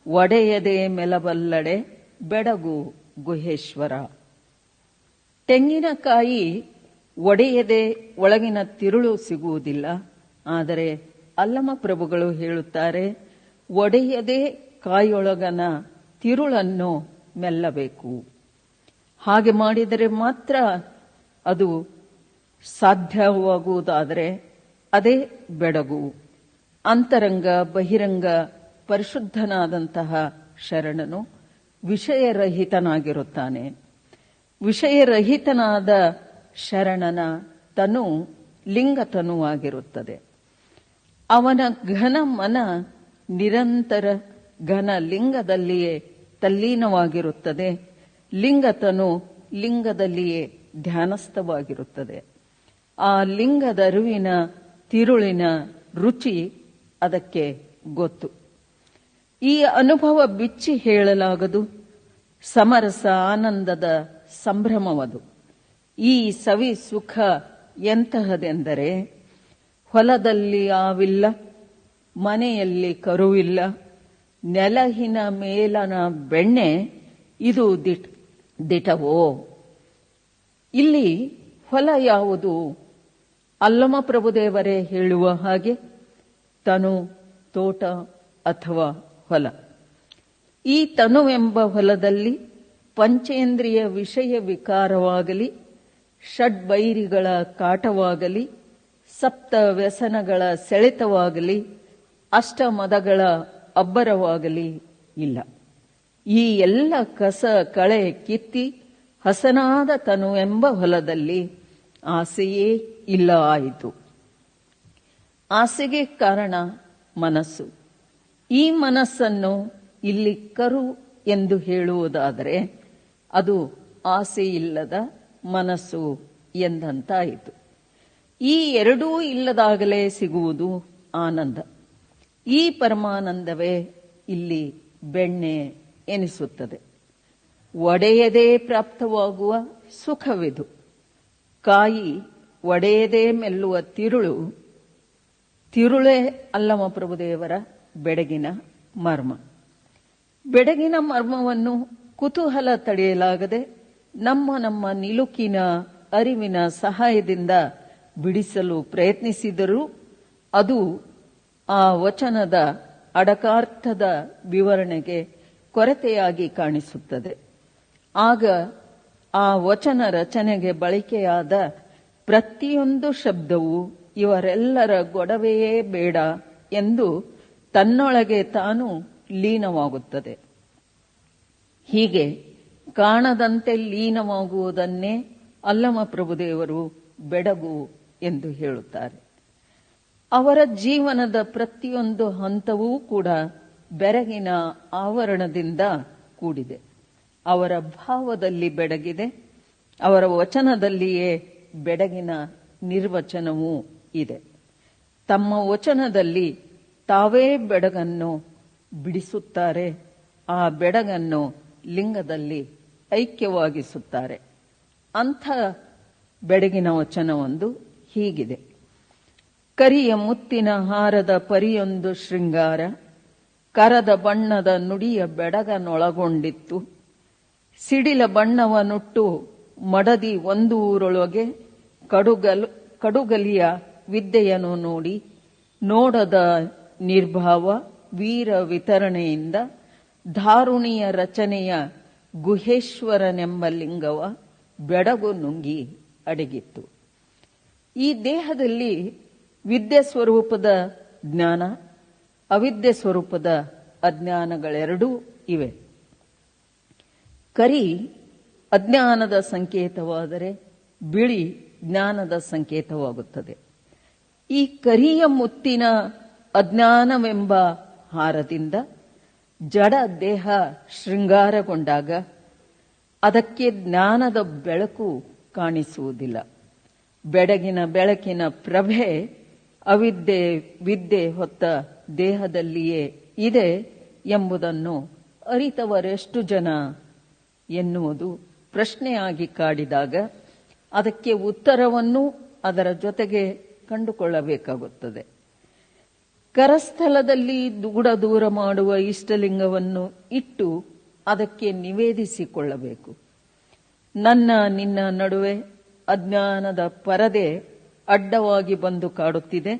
ಒಡೆಯದೆ ಮೆಲಬಲ್ಲಡೆ ಬೆಡಗು ಗುಹೇಶ್ವರ. ತೆಂಗಿನಕಾಯಿ ಒಡೆಯದೆ ಒಳಗಿನ ತಿರುಳು ಸಿಗುವುದಿಲ್ಲ. ಆದರೆ ಅಲ್ಲಮ ಪ್ರಭುಗಳು ಹೇಳುತ್ತಾರೆ, ಒಡೆಯದೆ ಕಾಯೊಳಗನ ತಿರುಳನ್ನು ಮೆಲ್ಲಬೇಕು. ಹಾಗೆ ಮಾಡಿದರೆ ಮಾತ್ರ ಅದು ಸಾಧ್ಯವಾಗುವುದಾದರೆ ಅದೇ ಬೆಡಗು. ಅಂತರಂಗ ಬಹಿರಂಗ ಪರಿಶುದ್ಧನಾದಂತಹ ಶರಣನು ವಿಷಯರಹಿತನಾಗಿರುತ್ತಾನೆ. ವಿಷಯರಹಿತನಾದ ಶರಣನ ತನು ಲಿಂಗತನುವಾಗಿರುತ್ತದೆ. ಅವನ ಘನ ಮನ ನಿರಂತರ ಘನ ಲಿಂಗದಲ್ಲಿಯೇ ತಲ್ಲೀನವಾಗಿರುತ್ತದೆ. ಲಿಂಗತನು ಲಿಂಗದಲ್ಲಿಯೇ ಧ್ಯಾನಸ್ಥವಾಗಿರುತ್ತದೆ. ಆ ಲಿಂಗದ ಅರಿವಿನ ತಿರುಳಿನ ರುಚಿ ಅದಕ್ಕೆ ಗೊತ್ತು. ಈ ಅನುಭವ ಬಿಚ್ಚಿ ಹೇಳಲಾಗದು. ಸಮರಸ ಆನಂದದ ಸಂಭ್ರಮವದು. ಈ ಸವಿ ಸುಖ ಎಂತಹದೆಂದರೆ, ಹೊಲದಲ್ಲಿ ಆವಿಲ್ಲ, ಮನೆಯಲ್ಲಿ ಕರುವಿಲ್ಲ, ನೆಲಹಿನ ಮೇಲನ ಬೆಣ್ಣೆ ಇದು ದಿಟವೋ. ಇಲ್ಲಿ ಹೊಲ ಯಾವುದು? ಅಲ್ಲಮ ಪ್ರಭುದೇವರೇ ಹೇಳುವ ಹಾಗೆ ತನು, ತೋಟ ಅಥವಾ ಹೊಲ. ಈ ತನುವೆಂಬ ಹೊಲದಲ್ಲಿ ಪಂಚೇಂದ್ರಿಯ ವಿಷಯ ವಿಕಾರವಾಗಲಿ, ಷಡ್ಬೈರಿಗಳ ಕಾಟವಾಗಲಿ, ಸಪ್ತ ವ್ಯಸನಗಳ ಸೆಳೆತವಾಗಲಿ, ಅಷ್ಟಮದಗಳ ಅಬ್ಬರವಾಗಲಿ ಇಲ್ಲ. ಈ ಎಲ್ಲ ಕಸ ಕಳೆ ಕಿತ್ತಿ ಹಸನಾದ ತನುವೆಂಬ ಹೊಲದಲ್ಲಿ ಆಸೆಯೇ ಇಲ್ಲ ಆಯಿತು. ಆಸೆಗೆ ಕಾರಣ ಮನಸ್ಸು. ಈ ಮನಸ್ಸನ್ನು ಇಲ್ಲಿ ಕರು ಎಂದು ಹೇಳುವುದಾದರೆ ಅದು ಆಸೆಯಿಲ್ಲದ ಮನಸ್ಸು ಎಂದಂತಾಯಿತು. ಈ ಎರಡೂ ಇಲ್ಲದಾಗಲೇ ಸಿಗುವುದು ಆನಂದ. ಈ ಪರಮಾನಂದವೇ ಇಲ್ಲಿ ಬೆಣ್ಣೆ ಎನಿಸುತ್ತದೆ. ಒಡೆಯದೇ ಪ್ರಾಪ್ತವಾಗುವ ಸುಖವಿದು. ಕಾಯಿ ಒಡೆಯದೇ ಮೆಲ್ಲುವ ತಿರುಳೇ ಅಲ್ಲಮ ಪ್ರಭುದೇವರ ಬೆಡಗಿನ ಮರ್ಮ. ಬೆಡಗಿನ ಮರ್ಮವನ್ನು ಕುತೂಹಲ ತಡೆಯಲಾಗದೆ ನಮ್ಮ ನಿಲುಕಿನ ಅರಿವಿನ ಸಹಾಯದಿಂದ ಬಿಡಿಸಲು ಪ್ರಯತ್ನಿಸಿದರೂ ಅದು ಆ ವಚನದ ಅಡಕಾರ್ಥದ ವಿವರಣೆಗೆ ಕೊರತೆಯಾಗಿ ಕಾಣಿಸುತ್ತದೆ. ಆಗ ಆ ವಚನ ರಚನೆಗೆ ಬಳಕೆಯಾದ ಪ್ರತಿಯೊಂದು ಶಬ್ದವು ಇವರೆಲ್ಲರ ಗೊಡವೆಯೇ ಬೇಡ ಎಂದು ತನ್ನೊಳಗೆ ತಾನು ಲೀನವಾಗುತ್ತದೆ. ಹೀಗೆ ಕಾಣದಂತೆ ಲೀನವಾಗುವುದನ್ನೇ ಅಲ್ಲಮ ಪ್ರಭುದೇವರು ಬೆಡಗು ಎಂದು ಹೇಳುತ್ತಾರೆ. ಅವರ ಜೀವನದ ಪ್ರತಿಯೊಂದು ಹಂತವೂ ಕೂಡ ಬೆರಗಿನ ಆವರಣದಿಂದ ಕೂಡಿದೆ. ಅವರ ಭಾವದಲ್ಲಿ ಬೆಡಗಿದೆ, ಅವರ ವಚನದಲ್ಲಿಯೇ ಬೆಡಗಿನ ನಿರ್ವಚನವೂ ಇದೆ. ತಮ್ಮ ವಚನದಲ್ಲಿ ತಾವೇ ಬೆಡಗನ್ನು ಬಿಡಿಸುತ್ತಾರೆ, ಆ ಬೆಡಗನ್ನು ಲಿಂಗದಲ್ಲಿ ಐಕ್ಯವಾಗಿಸುತ್ತಾರೆ. ಅಂಥ ಬೆಡಗಿನ ವಚನವೊಂದು ಹೀಗಿದೆ: ಕರಿಯ ಮುತ್ತಿನ ಹಾರದ ಪರಿಯೊಂದು ಶೃಂಗಾರ, ಕರದ ಬಣ್ಣದ ನುಡಿಯ ಬೆಡಗನೊಳಗೊಂಡಿತ್ತು. ಸಿಡಿಲ ಬಣ್ಣವನುಟ್ಟು ಮಡದಿ ಒಂದು ಊರೊಳಗೆ ಕಡುಗಲಿಯ ವಿದ್ಯೆಯನ್ನು ನೋಡಿ, ನೋಡದ ನಿರ್ಭಾವ ವೀರ ವಿತರಣೆಯಿಂದ ಧಾರುಣಿಯ ರಚನೆಯ ಗುಹೇಶ್ವರನೆಂಬ ಲಿಂಗವ ಬೆಡಗು ನುಂಗಿ ಅಡಗಿತ್ತು. ಈ ದೇಹದಲ್ಲಿ ವಿದ್ಯೆ ಸ್ವರೂಪದ ಜ್ಞಾನ, ಅವಿದ್ಯೆ ಸ್ವರೂಪದ ಅಜ್ಞಾನಗಳೆರಡೂ ಇವೆ. ಕರಿ ಅಜ್ಞಾನದ ಸಂಕೇತವಾದರೆ ಬಿಳಿ ಜ್ಞಾನದ ಸಂಕೇತವಾಗುತ್ತದೆ. ಈ ಕರಿಯ ಮುತ್ತಿನ ಅಜ್ಞಾನವೆಂಬ ಹಾರದಿಂದ ಜಡ ದೇಹ ಶೃಂಗಾರಗೊಂಡಾಗ ಅದಕ್ಕೆ ಜ್ಞಾನದ ಬೆಳಕು ಕಾಣಿಸುವುದಿಲ್ಲ. ಬೆಡಗಿನ ಬೆಳಕಿನ ಪ್ರಭೆ ಅವಿದ್ಯೆ ವಿದ್ಯೆ ಹೊತ್ತ ದೇಹದಲ್ಲಿಯೇ ಇದೆ ಎಂಬುದನ್ನು ಅರಿತವರೆಷ್ಟು ಜನ ಎನ್ನುವುದು ಪ್ರಶ್ನೆಯಾಗಿ ಕಾಡಿದಾಗ ಅದಕ್ಕೆ ಉತ್ತರವನ್ನು ಅದರ ಜೊತೆಗೆ ಕಂಡುಕೊಳ್ಳಬೇಕಾಗುತ್ತದೆ. ಕರಸ್ಥಲದಲ್ಲಿ ದೂರ ಮಾಡುವ ಇಷ್ಟಲಿಂಗವನ್ನು ಇಟ್ಟು ಅದಕ್ಕೆ ನಿವೇದಿಸಿಕೊಳ್ಳಬೇಕು. ನನ್ನ ನಿನ್ನ ನಡುವೆ ಅಜ್ಞಾನದ ಪರದೆ ಅಡ್ಡವಾಗಿ ಬಂದು ಕಾಡುತ್ತಿದೆ,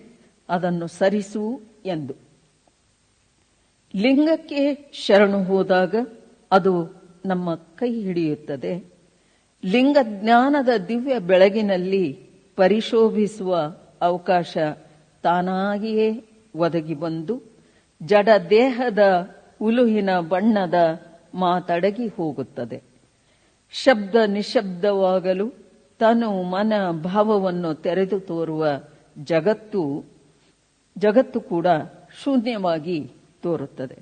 ಅದನ್ನು ಸರಿಸು ಎಂದು. ಲಿಂಗಕ್ಕೆ ಶರಣು ಹೋದಾಗ ಅದು ನಮ್ಮ ಕೈ ಹಿಡಿಯುತ್ತದೆ. ಲಿಂಗ ಜ್ಞಾನದ ದಿವ್ಯ ಬೆಳಗಿನಲ್ಲಿ ಪರಿಶೋಭಿಸುವ ಅವಕಾಶ ತಾನಾಗಿಯೇ ಒದಗಿ ಬಂದು ಜಡ ದೇಹದ ಉಲುಹಿನ ಬಣ್ಣದ ಮಾತಡಗಿ ಹೋಗುತ್ತದೆ. ಶಬ್ದ ನಿಶಬ್ದವಾಗಲು ತನು ಮನ ಭಾವವನ್ನು ತೆರೆದು ತೋರುವ ಜಗತ್ತು ಕೂಡ ಶೂನ್ಯವಾಗಿ ತೋರುತ್ತದೆ.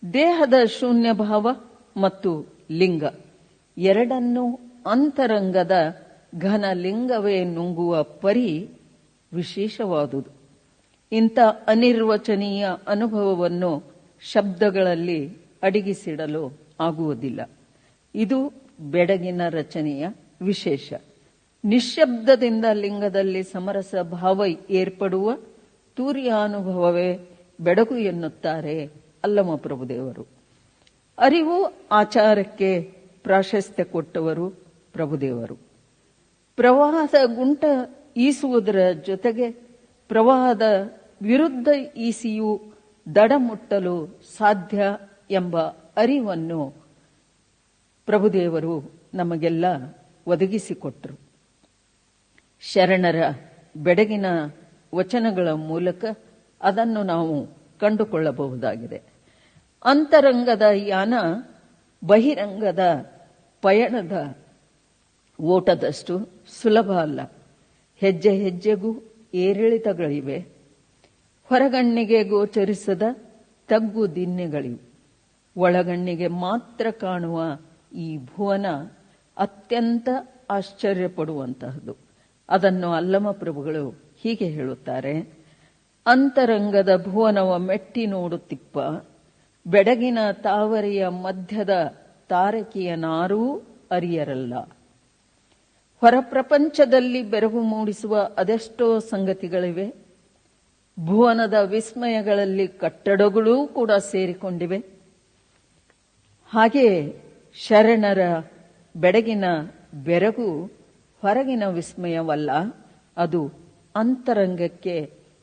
ದೇಹದ ಶೂನ್ಯ ಭಾವ ಮತ್ತು ಲಿಂಗ ಎರಡನ್ನೂ ಅಂತರಂಗದ ಘನ ಲಿಂಗವೇ ನುಂಗುವ ಪರಿ ವಿಶೇಷವಾದುದು. ಇಂಥ ಅನಿರ್ವಚನೀಯ ಅನುಭವವನ್ನು ಶಬ್ದಗಳಲ್ಲಿ ಅಡಗಿಸಿಡಲು ಆಗುವುದಿಲ್ಲ. ಇದು ಬೆಡಗಿನ ರಚನೆಯ ವಿಶೇಷ. ನಿಶ್ಶಬ್ದದಿಂದ ಲಿಂಗದಲ್ಲಿ ಸಮರಸ ಭಾವ ಏರ್ಪಡುವ ತೂರ್ಯಾನುಭವವೇ ಬೆಡಗು ಎನ್ನುತ್ತಾರೆ ಅಲ್ಲಮ ಪ್ರಭುದೇವರು. ಅರಿವು ಆಚಾರಕ್ಕೆ ಪ್ರಾಶಸ್ತ್ಯ ಕೊಟ್ಟವರು ಪ್ರಭುದೇವರು. ಪ್ರವಾಹದ ಗುಂಟ ಈಸುವುದರ ಜೊತೆಗೆ ಪ್ರವಾಹದ ವಿರುದ್ಧ ಈಸಿಯೂ ದಡ ಮುಟ್ಟಲು ಸಾಧ್ಯ ಎಂಬ ಅರಿವನ್ನು ಪ್ರಭುದೇವರು ನಮಗೆಲ್ಲ ಒದಗಿಸಿಕೊಟ್ಟರು. ಶರಣರ ಬೆಡಗಿನ ವಚನಗಳ ಮೂಲಕ ಅದನ್ನು ನಾವು ಕಂಡುಕೊಳ್ಳಬಹುದಾಗಿದೆ. ಅಂತರಂಗದ ಯಾನ ಬಹಿರಂಗದ ಪಯಣದ ಓಟದಷ್ಟು ಸುಲಭ ಅಲ್ಲ. ಹೆಜ್ಜೆ ಹೆಜ್ಜೆಗೂ ಏರಿಳಿತಗಳಿವೆ. ಹೊರಗಣ್ಣಿಗೆ ಗೋಚರಿಸದ ತಗ್ಗು ದಿನ್ನೆಗಳಿವೆ. ಒಳಗಣ್ಣಿಗೆ ಮಾತ್ರ ಕಾಣುವ ಈ ಭುವನ ಅತ್ಯಂತ ಆಶ್ಚರ್ಯಪಡುವಂತಹದ್ದು. ಅದನ್ನು ಅಲ್ಲಮ ಪ್ರಭುಗಳು ಹೀಗೆ ಹೇಳುತ್ತಾರೆ: ಅಂತರಂಗದ ಭುವನವ ಮೆಟ್ಟಿ ನೋಡುತ್ತಿಪ್ಪ, ಬೆಡಗಿನ ತಾವರೆಯ ಮಧ್ಯದ ತಾರಕಿಯ ನಾರೂ ಅರಿಯರಲ್ಲ. ಹೊರ ಪ್ರಪಂಚದಲ್ಲಿ ಬೆರಗು ಮೂಡಿಸುವ ಅದೆಷ್ಟೋ ಸಂಗತಿಗಳಿವೆ. ಭುವನದ ವಿಸ್ಮಯಗಳಲ್ಲಿ ಕಟ್ಟಡಗಳೂ ಕೂಡ ಸೇರಿಕೊಂಡಿವೆ. ಹಾಗೆಯೇ ಶರಣರ ಬೆಡಗಿನ ಬೆರಗು ಹೊರಗಿನ ವಿಸ್ಮಯವಲ್ಲ, ಅದು ಅಂತರಂಗಕ್ಕೆ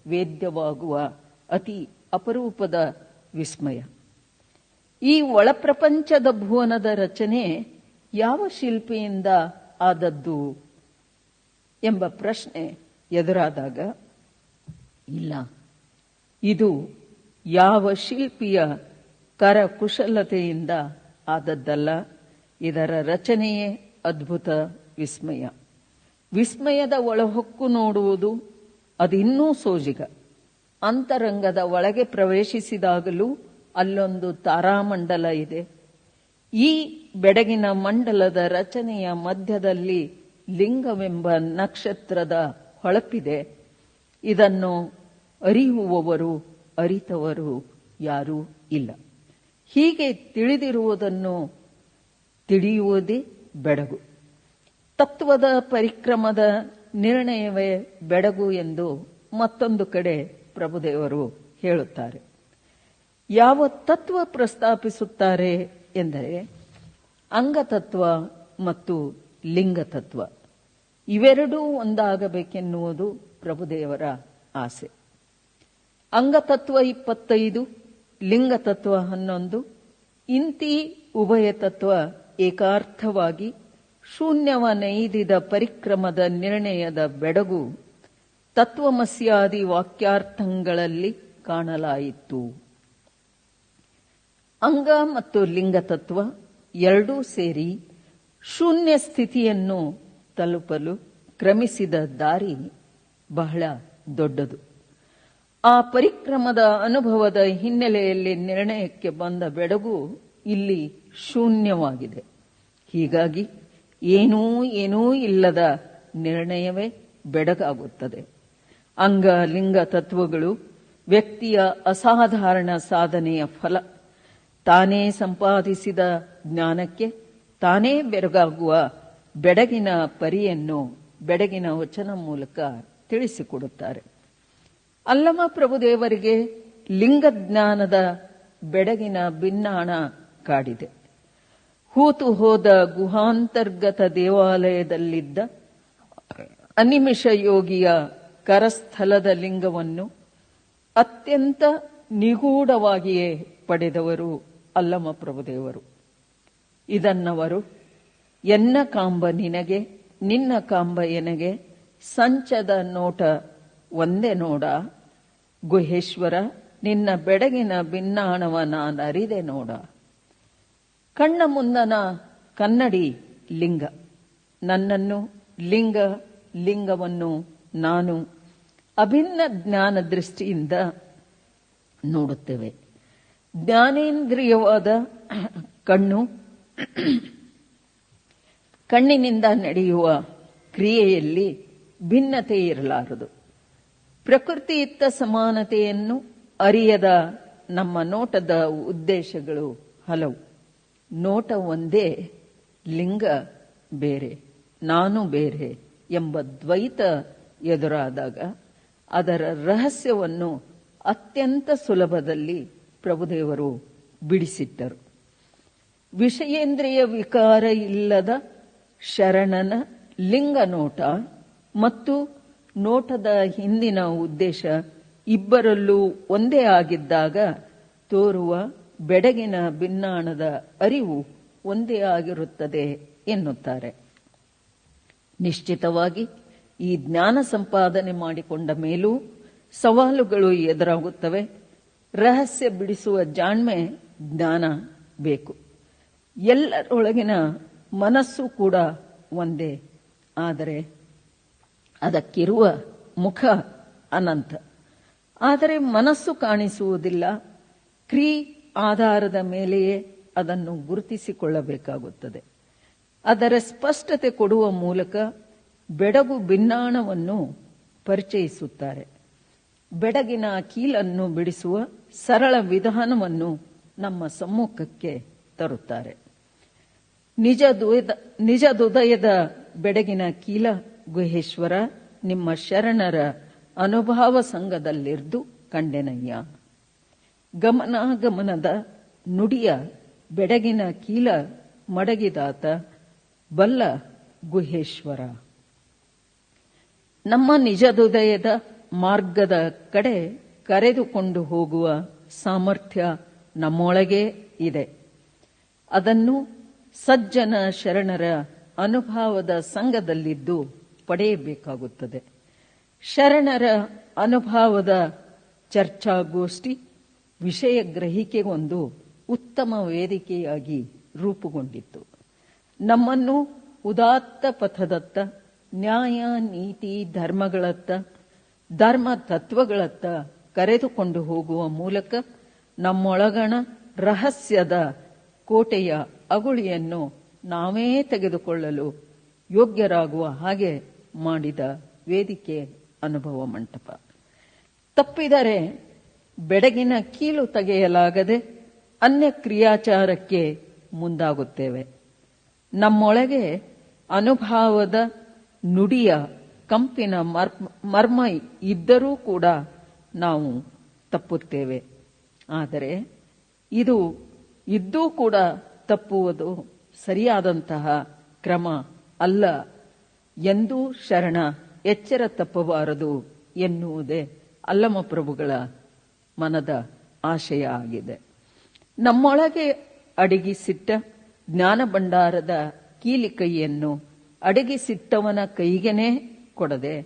ವೇದ್ಯವಾಗುವ ಅತಿ ಅಪರೂಪದ ವಿಸ್ಮಯ. ಈ ಒಳಪ್ರಪಂಚದ ಭುವನದ ರಚನೆ ಯಾವ ಶಿಲ್ಪಿಯಿಂದ ಆದದ್ದು ಎಂಬ ಪ್ರಶ್ನೆ ಎದುರಾದಾಗ, ಇಲ್ಲ, ಇದು ಯಾವ ಶಿಲ್ಪಿಯ ಕರಕುಶಲತೆಯಿಂದ ಆದದ್ದಲ್ಲ, ಇದರ ರಚನೆಯೇ ಅದ್ಭುತ, ವಿಸ್ಮಯ. ವಿಸ್ಮಯದ ಒಳಹೊಕ್ಕು ನೋಡುವುದು ಅದಿನ್ನೂ ಸೋಜಿಗ. ಅಂತರಂಗದ ಒಳಗೆ ಪ್ರವೇಶಿಸಿದಾಗಲೂ ಅಲ್ಲೊಂದು ತಾರಾಮಂಡಲ ಇದೆ. ಈ ಬೆಡಗಿನ ಮಂಡಲದ ರಚನೆಯ ಮಧ್ಯದಲ್ಲಿ ಲಿಂಗವೆಂಬ ನಕ್ಷತ್ರದ ಹೊಳಪಿದೆ. ಇದನ್ನು ಅರಿಯುವವರು, ಅರಿತವರು ಯಾರೂ ಇಲ್ಲ. ಹೀಗೆ ತಿಳಿದಿರುವುದನ್ನು ತಿಳಿಯುವುದೇ ಬೆಡಗು. ತತ್ವದ ಪರಿಕ್ರಮದ ನಿರ್ಣಯವೇ ಬೆಡಗು ಎಂದು ಮತ್ತೊಂದು ಕಡೆ ಪ್ರಭುದೇವರು ಹೇಳುತ್ತಾರೆ. ಯಾವ ತತ್ವ ಪ್ರಸ್ತಾಪಿಸುತ್ತಾರೆ ಎಂದರೆ ಅಂಗತತ್ವ ಮತ್ತು ಲಿಂಗತತ್ವ. ಇವೆರಡೂ ಒಂದಾಗಬೇಕೆನ್ನುವುದು ಪ್ರಭುದೇವರ ಆಸೆ. ಅಂಗತತ್ವ 25, ಲಿಂಗತತ್ವ 11. ಇಂತಿ ಉಭಯ ತತ್ವ ಏಕಾರ್ಥವಾಗಿ ಶೂನ್ಯವ ನೈದಿದ ಪರಿಕ್ರಮದ ನಿರ್ಣಯದ ಬೆಡಗು ತತ್ವಮಸ್ಯಾದಿ ವಾಕ್ಯಾರ್ಥಗಳಲ್ಲಿ ಕಾಣಲಾಯಿತು. ಅಂಗ ಮತ್ತು ಲಿಂಗತತ್ವ ಎರಡೂ ಸೇರಿ ಶೂನ್ಯ ಸ್ಥಿತಿಯನ್ನು ತಲುಪಲು ಕ್ರಮಿಸಿದ ದಾರಿ ಬಹಳ ದೊಡ್ಡದು. ಆ ಪರಿಕ್ರಮದ ಅನುಭವದ ಹಿನ್ನೆಲೆಯಲ್ಲಿ ನಿರ್ಣಯಕ್ಕೆ ಬಂದ ಬೆಡಗು ಇಲ್ಲಿ ಶೂನ್ಯವಾಗಿದೆ. ಹೀಗಾಗಿ ಏನೂ ಇಲ್ಲದ ನಿರ್ಣಯವೇ ಬೆಡಗಾಗುತ್ತದೆ. ಅಂಗ ಲಿಂಗ ತತ್ವಗಳು ವ್ಯಕ್ತಿಯ ಅಸಾಧಾರಣ ಸಾಧನೆಯ ಫಲ. ತಾನೇ ಸಂಪಾದಿಸಿದ ಜ್ಞಾನಕ್ಕೆ ತಾನೇ ಬೆರಗಾಗುವ ಬೆಡಗಿನ ಪರಿಯನ್ನು ಬೆಡಗಿನ ವಚನ ಮೂಲಕ ತಿಳಿಸಿಕೊಡುತ್ತಾರೆ. ಅಲ್ಲಮ ಪ್ರಭುದೇವರಿಗೆ ಲಿಂಗಜ್ಞಾನದ ಬೆಡಗಿನ ಭಿನ್ನಾಣ ಕಾಡಿದೆ. ಹೂತು ಹೋದ ಗುಹಾಂತರ್ಗತ ದೇವಾಲಯದಲ್ಲಿದ್ದ ಅನಿಮಿಷ ಯೋಗಿಯ ಕರಸ್ಥಲದ ಲಿಂಗವನ್ನು ಅತ್ಯಂತ ನಿಗೂಢವಾಗಿಯೇ ಪಡೆದವರು ಅಲ್ಲಮ ಪ್ರಭುದೇವರು. ಇದನ್ನವರು ಎನ್ನ ಕಾಂಬ ನಿನಗೆ ನಿನ್ನ ಕಾಂಬ ಎನಗೆ ಸಂಚದ ನೋಟ ಒಂದೇ ನೋಡ ಗುಹೇಶ್ವರ ನಿನ್ನ ಬೆಡಗಿನ ಭಿನ್ನಾಣವ ನಾನರಿದೆ ನೋಡ. ಕಣ್ಣ ಮುಂದನ ಕನ್ನಡಿ ಲಿಂಗ, ನನ್ನನ್ನು ಲಿಂಗ, ಲಿಂಗವನ್ನು ನಾನು ಅಭಿನ್ನ ಜ್ಞಾನ ದೃಷ್ಟಿಯಿಂದ ನೋಡುತ್ತೇವೆ. ಜ್ಞಾನೇಂದ್ರಿಯವಾದ ಕಣ್ಣು ಕಣ್ಣಿನಿಂದ ನಡೆಯುವ ಕ್ರಿಯೆಯಲ್ಲಿ ಭಿನ್ನತೆ ಇರಲಾರದು. ಪ್ರಕೃತಿಯುಕ್ತ ಸಮಾನತೆಯನ್ನು ಅರಿಯದ ನಮ್ಮ ನೋಟದ ಉದ್ದೇಶಗಳು ಹಲವು. ನೋಟ ಒಂದೇ, ಲಿಂಗ ಬೇರೆ, ನಾನು ಬೇರೆ ಎಂಬ ದ್ವೈತ ಎದುರಾದಾಗ ಅದರ ರಹಸ್ಯವನ್ನು ಅತ್ಯಂತ ಸುಲಭದಲ್ಲಿ ಪ್ರಭುದೇವರು ಬಿಡಿಸಿಟ್ಟರು. ವಿಷಯೇಂದ್ರಿಯ ವಿಕಾರ ಇಲ್ಲದ ಶರಣನ ಲಿಂಗ ನೋಟ ಮತ್ತು ನೋಟದ ಹಿಂದಿನ ಉದ್ದೇಶ ಇಬ್ಬರಲ್ಲೂ ಒಂದೇ ಆಗಿದ್ದಾಗ ತೋರುವ ಬೆಡಗಿನ ಭಿನ್ನಾಣದ ಅರಿವು ಒಂದೇ ಆಗಿರುತ್ತದೆ ಎನ್ನುತ್ತಾರೆ. ನಿಶ್ಚಿತವಾಗಿ ಈ ಜ್ಞಾನ ಸಂಪಾದನೆ ಮಾಡಿಕೊಂಡ ಮೇಲೂ ಸವಾಲುಗಳು ಎದುರಾಗುತ್ತವೆ. ರಹಸ್ಯ ಬಿಡಿಸುವ ಜಾಣ್ಮೆ ಜ್ಞಾನ ಬೇಕು. ಎಲ್ಲರೊಳಗಿನ ಮನಸ್ಸು ಕೂಡ ಒಂದೇ, ಆದರೆ ಅದಕ್ಕಿರುವ ಮುಖ ಅನಂತ. ಆದರೆ ಮನಸ್ಸು ಕಾಣಿಸುವುದಿಲ್ಲ. ಆಧಾರದ ಮೇಲೆಯೇ ಅದನ್ನು ಗುರುತಿಸಿಕೊಳ್ಳಬೇಕಾಗುತ್ತದೆ. ಅದರ ಸ್ಪಷ್ಟತೆ ಕೊಡುವ ಮೂಲಕ ಬೆಡಗು ಭಿನ್ನಾಣವನ್ನು ಪರಿಚಯಿಸುತ್ತಾರೆ. ಬೆಡಗಿನ ಕೀಲನ್ನು ಬಿಡಿಸುವ ಸರಳ ವಿಧಾನವನ್ನು ನಮ್ಮ ಸಮ್ಮುಖಕ್ಕೆ ತರುತ್ತಾರೆ. ನಿಜದುದಯದ ಬೆಡಗಿನ ಕೀಲ ಗುಹೇಶ್ವರ ನಿಮ್ಮ ಶರಣರ ಅನುಭವ ಸಂಘದಲ್ಲಿರ್ದು ಕಂಡೆನಯ್ಯ. ಗಮನಾಗಮನದ ನುಡಿಯ ಬೆಡಗಿನ ಕೀಲ ಮಡಗಿದಾತ ಬಲ್ಲ ಗುಹೇಶ್ವರ. ನಮ್ಮ ನಿಜದುದಯದ ಮಾರ್ಗದ ಕಡೆ ಕರೆದುಕೊಂಡು ಹೋಗುವ ಸಾಮರ್ಥ್ಯ ನಮ್ಮೊಳಗೆ ಇದೆ. ಅದನ್ನು ಸಜ್ಜನ ಶರಣರ ಅನುಭವದ ಸಂಘದಲ್ಲಿದ್ದು ಪಡೆಯಬೇಕಾಗುತ್ತದೆ. ಶರಣರ ಅನುಭವದ ಚರ್ಚಾಗೋಷ್ಠಿ ವಿಷಯ ಗ್ರಹಿಕೆಗೊಂದು ಉತ್ತಮ ವೇದಿಕೆಯಾಗಿ ರೂಪುಗೊಂಡಿತ್ತು. ನಮ್ಮನ್ನು ಉದಾತ್ತ ಪಥದತ್ತ, ನ್ಯಾಯ ನೀತಿ ಧರ್ಮಗಳತ್ತ, ಧರ್ಮ ತತ್ವಗಳತ್ತ ಕರೆದುಕೊಂಡು ಹೋಗುವ ಮೂಲಕ ನಮ್ಮೊಳಗಣ ರಹಸ್ಯದ ಕೋಟೆಯ ಅಗುಳಿಯನ್ನು ನಾವೇ ತೆಗೆದುಕೊಳ್ಳಲು ಯೋಗ್ಯರಾಗುವ ಹಾಗೆ ಮಾಡಿದ ವೇದಿಕೆ ಅನುಭವ ಮಂಟಪ. ತಪ್ಪಿದರೆ ಬೆಡಗಿನ ಕೀಲು ತೆಗೆಯಲಾಗದೆ ಅನ್ಯ ಕ್ರಿಯಾಚಾರಕ್ಕೆ ಮುಂದಾಗುತ್ತೇವೆ. ನಮ್ಮೊಳಗೆ ಅನುಭವದ ನುಡಿಯ ಕಂಪಿನ ಮರ್ಮ ಇದ್ದರೂ ಕೂಡ ನಾವು ತಪ್ಪುತ್ತೇವೆ. ಆದರೆ ಇದು ಇದ್ದೂ ಕೂಡ ತಪ್ಪುವುದು ಸರಿಯಾದಂತಹ ಕ್ರಮ ಅಲ್ಲ ಎಂದೂ ಶರಣ ಎಚ್ಚರ ತಪ್ಪಬಾರದು ಎನ್ನುವುದೇ ಅಲ್ಲಮಪ್ರಭುಗಳ ಮನದ ಆಶಯ ಆಗಿದೆ. ನಮ್ಮೊಳಗೆ ಅಡಗಿಸಿಟ್ಟ ಜ್ಞಾನ ಭಂಡಾರದ ಕೀಲಿಕೈಯನ್ನು ಅಡಗಿಸಿಟ್ಟವನ ಕೈಗೆನೇ ಕೊಡದೆ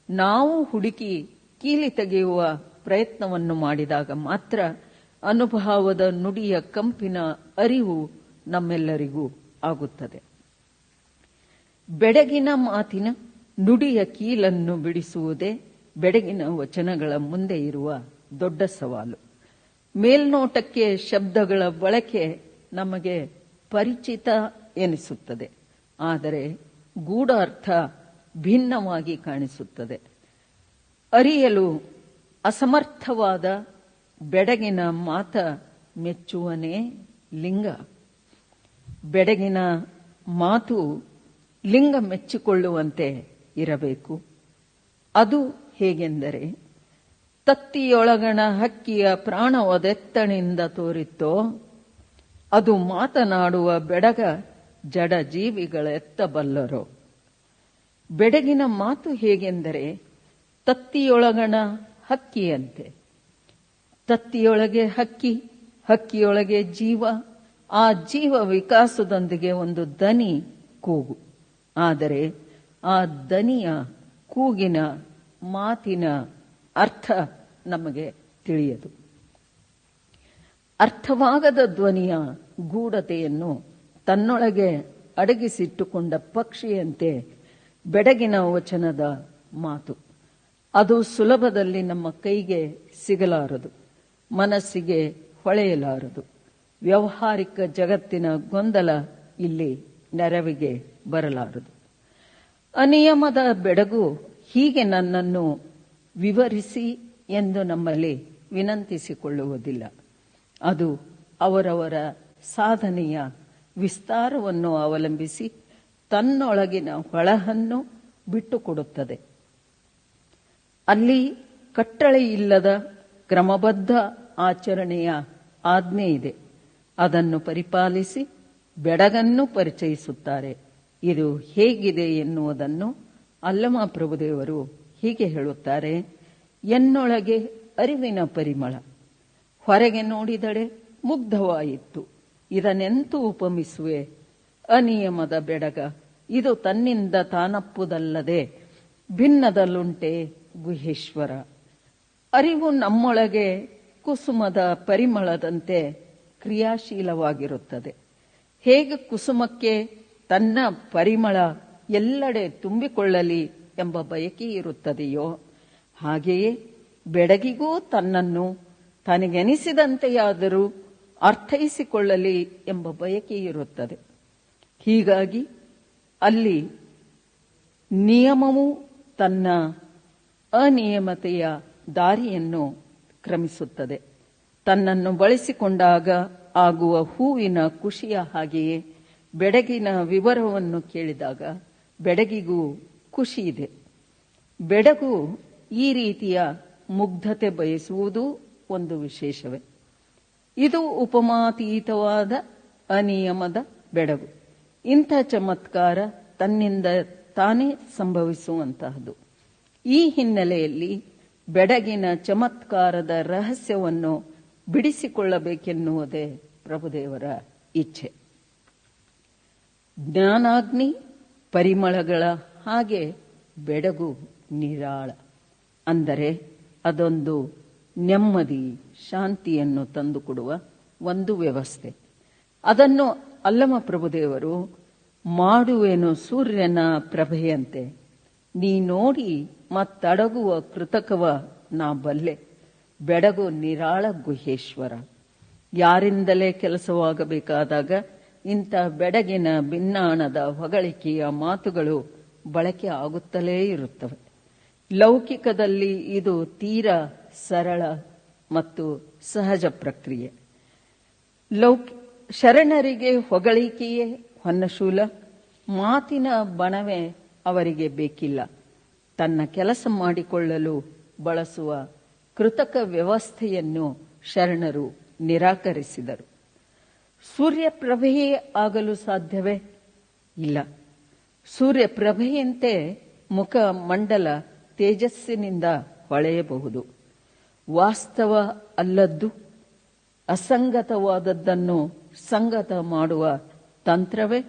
ನಾವು ಹುಡುಕಿ ಕೀಲಿ ತೆಗೆಯುವ ಪ್ರಯತ್ನವನ್ನು ಮಾಡಿದಾಗ ಮಾತ್ರ ಅನುಭವದ ನುಡಿಯ ಕಂಪಿನ ಅರಿವು ನಮ್ಮೆಲ್ಲರಿಗೂ ಆಗುತ್ತದೆ. ಬೆಡಗಿನ ಮಾತಿನ ನುಡಿಯ ಕೀಲನ್ನು ಬಿಡಿಸುವುದೇ ಬೆಡಗಿನ ವಚನಗಳ ಮುಂದೆ ಇರುವ ದೊಡ್ಡ ಸವಾಲು. ಮೇಲ್ನೋಟಕ್ಕೆ ಶಬ್ದಗಳ ಬಳಕೆ ನಮಗೆ ಪರಿಚಿತ ಎನಿಸುತ್ತದೆ, ಆದರೆ ಗೂಢ ಅರ್ಥ ಭಿನ್ನವಾಗಿ ಕಾಣಿಸುತ್ತದೆ. ಅರಿಯಲು ಅಸಮರ್ಥವಾದ ಬೆಡಗಿನ ಮಾತ ಮೆಚ್ಚುವನೇ ಲಿಂಗ. ಬೆಡಗಿನ ಮಾತು ಲಿಂಗ ಮೆಚ್ಚಿಕೊಳ್ಳುವಂತೆ ಇರಬೇಕು. ಅದು ಹೇಗೆಂದರೆ, ತತ್ತಿಯೊಳಗಣ ಹಕ್ಕಿಯ ಪ್ರಾಣವದೆತ್ತಣಿಂದ ತೋರಿತ್ತೋ ಅದು ಮಾತನಾಡುವ ಬೆಡಗ ಜಡ ಜೀವಿಗಳೆತ್ತಬಲ್ಲರೋ. ಬೆಡಗಿನ ಮಾತು ಹೇಗೆಂದರೆ ತತ್ತಿಯೊಳಗಣ ಹಕ್ಕಿಯಂತೆ. ತತ್ತಿಯೊಳಗೆ ಹಕ್ಕಿ, ಹಕ್ಕಿಯೊಳಗೆ ಜೀವ, ಆ ಜೀವ ವಿಕಾಸದೊಂದಿಗೆ ಒಂದು ದನಿ ಕೂಗು. ಆದರೆ ಆ ದನಿಯ ಕೂಗಿನ ಮಾತಿನ ಅರ್ಥ ನಮಗೆ ತಿಳಿಯದು. ಅರ್ಥವಾಗದ ಧ್ವನಿಯ ಗೂಢತೆಯನ್ನು ತನ್ನೊಳಗೆ ಅಡಗಿಸಿಟ್ಟುಕೊಂಡ ಪಕ್ಷಿಯಂತೆ ಬೆಡಗಿನ ವಚನದ ಮಾತು. ಅದು ಸುಲಭದಲ್ಲಿ ನಮ್ಮ ಕೈಗೆ ಸಿಗಲಾರದು, ಮನಸ್ಸಿಗೆ ಹೊಳೆಯಲಾರದು. ವ್ಯಾವಹಾರಿಕ ಜಗತ್ತಿನ ಗೊಂದಲ ಇಲ್ಲಿ ನೆರವಿಗೆ ಬರಲಾರದು. ಅನಿಯಮದ ಬೆಡಗು ಹೀಗೆ ನನ್ನನ್ನು ವಿವರಿಸಿ ಎಂದು ನಮ್ಮಲ್ಲಿ ವಿನಂತಿಸಿಕೊಳ್ಳುವುದಿಲ್ಲ. ಅದು ಅವರವರ ಸಾಧನೆಯ ವಿಸ್ತಾರವನ್ನು ಅವಲಂಬಿಸಿ ತನ್ನೊಳಗಿನ ಹೊಳಹನ್ನು ಬಿಟ್ಟುಕೊಡುತ್ತದೆ. ಅಲ್ಲಿ ಕಟ್ಟಳೆಯಿಲ್ಲದ ಕ್ರಮಬದ್ಧ ಆಚರಣೆಯ ಆಜ್ಞೆ ಇದೆ. ಅದನ್ನು ಪರಿಪಾಲಿಸಿ ಬೆಡಗನ್ನು ಪರಿಚಯಿಸುತ್ತಾರೆ. ಇದು ಹೇಗಿದೆ ಎನ್ನುವುದನ್ನು ಅಲ್ಲಮ ಪ್ರಭುದೇವರು ಹೀಗೆ ಹೇಳುತ್ತಾರೆ: ಎನ್ನೊಳಗೆ ಅರಿವಿನ ಪರಿಮಳ, ಹೊರಗೆ ನೋಡಿದಡೆ ಮುಗ್ಧವಾಯಿತು. ಇದನ್ನೆಂತೂ ಉಪಮಿಸುವೆ? ಅನಿಯಮದ ಬೆಡಗ, ಇದು ತನ್ನಿಂದ ತಾನಪ್ಪುದಲ್ಲದೆ ಭಿನ್ನದಲ್ಲುಂಟೆ ಗುಹೇಶ್ವರ. ಅರಿವು ನಮ್ಮೊಳಗೆ ಕುಸುಮದ ಪರಿಮಳದಂತೆ ಕ್ರಿಯಾಶೀಲವಾಗಿರುತ್ತದೆ. ಹೇಗೆ ಕುಸುಮಕ್ಕೆ ತನ್ನ ಪರಿಮಳ ಎಲ್ಲೆಡೆ ತುಂಬಿಕೊಳ್ಳಲಿ ಎಂಬ ಬಯಕೆ ಇರುತ್ತದೆಯೋ, ಹಾಗೆಯೇ ಬೆಡಗಿಗೂ ತನ್ನನ್ನು ತನಗೆನಿಸಿದಂತೆಯಾದರೂ ಅರ್ಥೈಸಿಕೊಳ್ಳಲಿ ಎಂಬ ಬಯಕೆ ಇರುತ್ತದೆ. ಹೀಗಾಗಿ ಅಲ್ಲಿ ನಿಯಮವು ತನ್ನ ಅನಿಯಮತೆಯ ದಾರಿಯನ್ನು ಕ್ರಮಿಸುತ್ತದೆ. ತನ್ನನ್ನು ಬಳಸಿಕೊಂಡಾಗ ಆಗುವ ಹೂವಿನ ಖುಷಿಯ ಹಾಗೆಯೇ ಬೆಡಗಿನ ವಿವರವನ್ನು ಕೇಳಿದಾಗ ಬೆಡಗಿಗೂ ಖುಷಿ ಇದೆ. ಬೆಡಗು ಈ ರೀತಿಯ ಮುಗ್ಧತೆ ಬಯಸುವುದು ಒಂದು ವಿಶೇಷವೇ. ಇದು ಉಪಮಾತೀತವಾದ ಅನಿಯಮದ ಬೆಡಗು. ಇಂಥ ಚಮತ್ಕಾರ ತನ್ನಿಂದ ತಾನೇ ಸಂಭವಿಸುವಂತಹದ್ದು. ಈ ಹಿನ್ನೆಲೆಯಲ್ಲಿ ಬೆಡಗಿನ ಚಮತ್ಕಾರದ ರಹಸ್ಯವನ್ನು ಬಿಡಿಸಿಕೊಳ್ಳಬೇಕೆನ್ನುವುದೇ ಪ್ರಭುದೇವರ ಇಚ್ಛೆ. ಜ್ಞಾನಾಗ್ನಿ ಪರಿಮಳಗಳ ಹಾಗೆ ಬೆಡಗು ನಿರಾಳ, ಅಂದರೆ ಅದೊಂದು ನೆಮ್ಮದಿ ಶಾಂತಿಯನ್ನು ತಂದುಕೊಡುವ ಒಂದು ವ್ಯವಸ್ಥೆ. ಅದನ್ನು ಅಲ್ಲಮ ಪ್ರಭುದೇವರು ಮಾಡುವೆನು ಸೂರ್ಯನ ಪ್ರಭೆಯಂತೆ, ನೀ ನೋಡಿ ಮತ್ತಡಗುವ ಕೃತಕವ ನಾ ಬಲ್ಲೆ, ಬೆಡಗು ನಿರಾಳ ಗುಹೇಶ್ವರ. ಯಾರಿಂದಲೇ ಕೆಲಸವಾಗಬೇಕಾದಾಗ ಇಂಥ ಬೆಡಗಿನ ಭಿನ್ನಾಣದ ಹೊಗಳಿಕೆಯ ಮಾತುಗಳು ಬಳಕೆ ಆಗುತ್ತಲೇ ಇರುತ್ತವೆ. ಲೌಕಿಕದಲ್ಲಿ ಇದು ತೀರಾ ಸರಳ ಮತ್ತು ಸಹಜ ಪ್ರಕ್ರಿಯೆ. ಶರಣರಿಗೆ ಹೊಗಳಿಕೆಯೇ ಹೊನ್ನಶೂಲ, ಮಾತಿನ ಬಣವೇ ಅವರಿಗೆ ಬೇಕಿಲ್ಲ. ತನ್ನ ಕೆಲಸ ಮಾಡಿಕೊಳ್ಳಲು ಬಳಸುವ ಕೃತಕ ವ್ಯವಸ್ಥೆಯನ್ನು ಶರಣರು ನಿರಾಕರಿಸಿದರು. ಸೂರ್ಯಪ್ರಭೆಯೇ ಆಗಲು ಸಾಧ್ಯವೇ? ಇಲ್ಲ. ಸೂರ್ಯಪ್ರಭೆಯಂತೆ ಮುಖ ಮಂಡಲ ತೇಜಸ್ಸಿನಿಂದ ಹೊಳೆಯಬಹುದು. ವಾಸ್ತವ ಅಲ್ಲದ್ದು ಅಸಂಗತವಾದದ್ದನ್ನು ಸಂಗತ ಮಾಡುವ ತಂತ್ರವೇ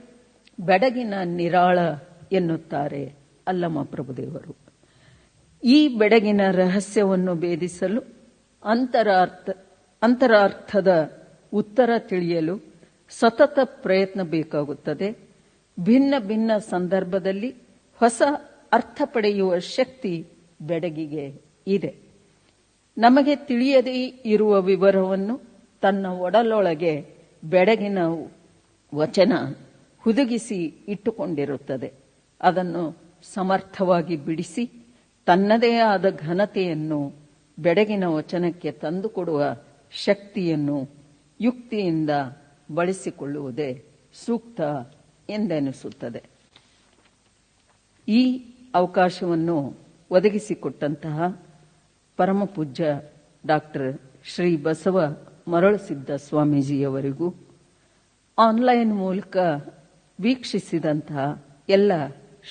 ಬೆಡಗಿನ ನಿರಾಳ ಎನ್ನುತ್ತಾರೆ ಅಲ್ಲಮ ಪ್ರಭುದೇವರು. ಈ ಬೆಡಗಿನ ರಹಸ್ಯವನ್ನು ಭೇದಿಸಲು ಅಂತರಾರ್ಥದ ಉತ್ತರ ತಿಳಿಯಲು ಸತತ ಪ್ರಯತ್ನ ಬೇಕಾಗುತ್ತದೆ. ಭಿನ್ನ ಭಿನ್ನ ಸಂದರ್ಭದಲ್ಲಿ ಹೊಸ ಅರ್ಥ ಪಡೆಯುವ ಶಕ್ತಿ ಬೆಡಗಿಗೆ ಇದೆ. ನಮಗೆ ತಿಳಿಯದೇ ಇರುವ ವಿವರವನ್ನು ತನ್ನ ಒಡಲೊಳಗೆ ಬೆಡಗಿನ ವಚನ ಹುದುಗಿಸಿ ಇಟ್ಟುಕೊಂಡಿರುತ್ತದೆ. ಅದನ್ನು ಸಮರ್ಥವಾಗಿ ಬಿಡಿಸಿ ತನ್ನದೇ ಆದ ಘನತೆಯನ್ನು ಬೆಡಗಿನ ವಚನಕ್ಕೆ ತಂದುಕೊಡುವ ಶಕ್ತಿಯನ್ನು ಯುಕ್ತಿಯಿಂದ ಬಳಸಿಕೊಳ್ಳುವುದೇ ಸೂಕ್ತ ಎಂದೆನಿಸುತ್ತದೆ. ಈ ಅವಕಾಶವನ್ನು ಒದಗಿಸಿಕೊಟ್ಟಂತಹ ಪರಮಪೂಜ್ಯ ಡಾಕ್ಟರ್ ಶ್ರೀ ಬಸವ ಮರಳುಸಿದ್ದ ಸ್ವಾಮೀಜಿಯವರಿಗೂ, ಆನ್ಲೈನ್ ಮೂಲಕ ವೀಕ್ಷಿಸಿದಂತಹ ಎಲ್ಲ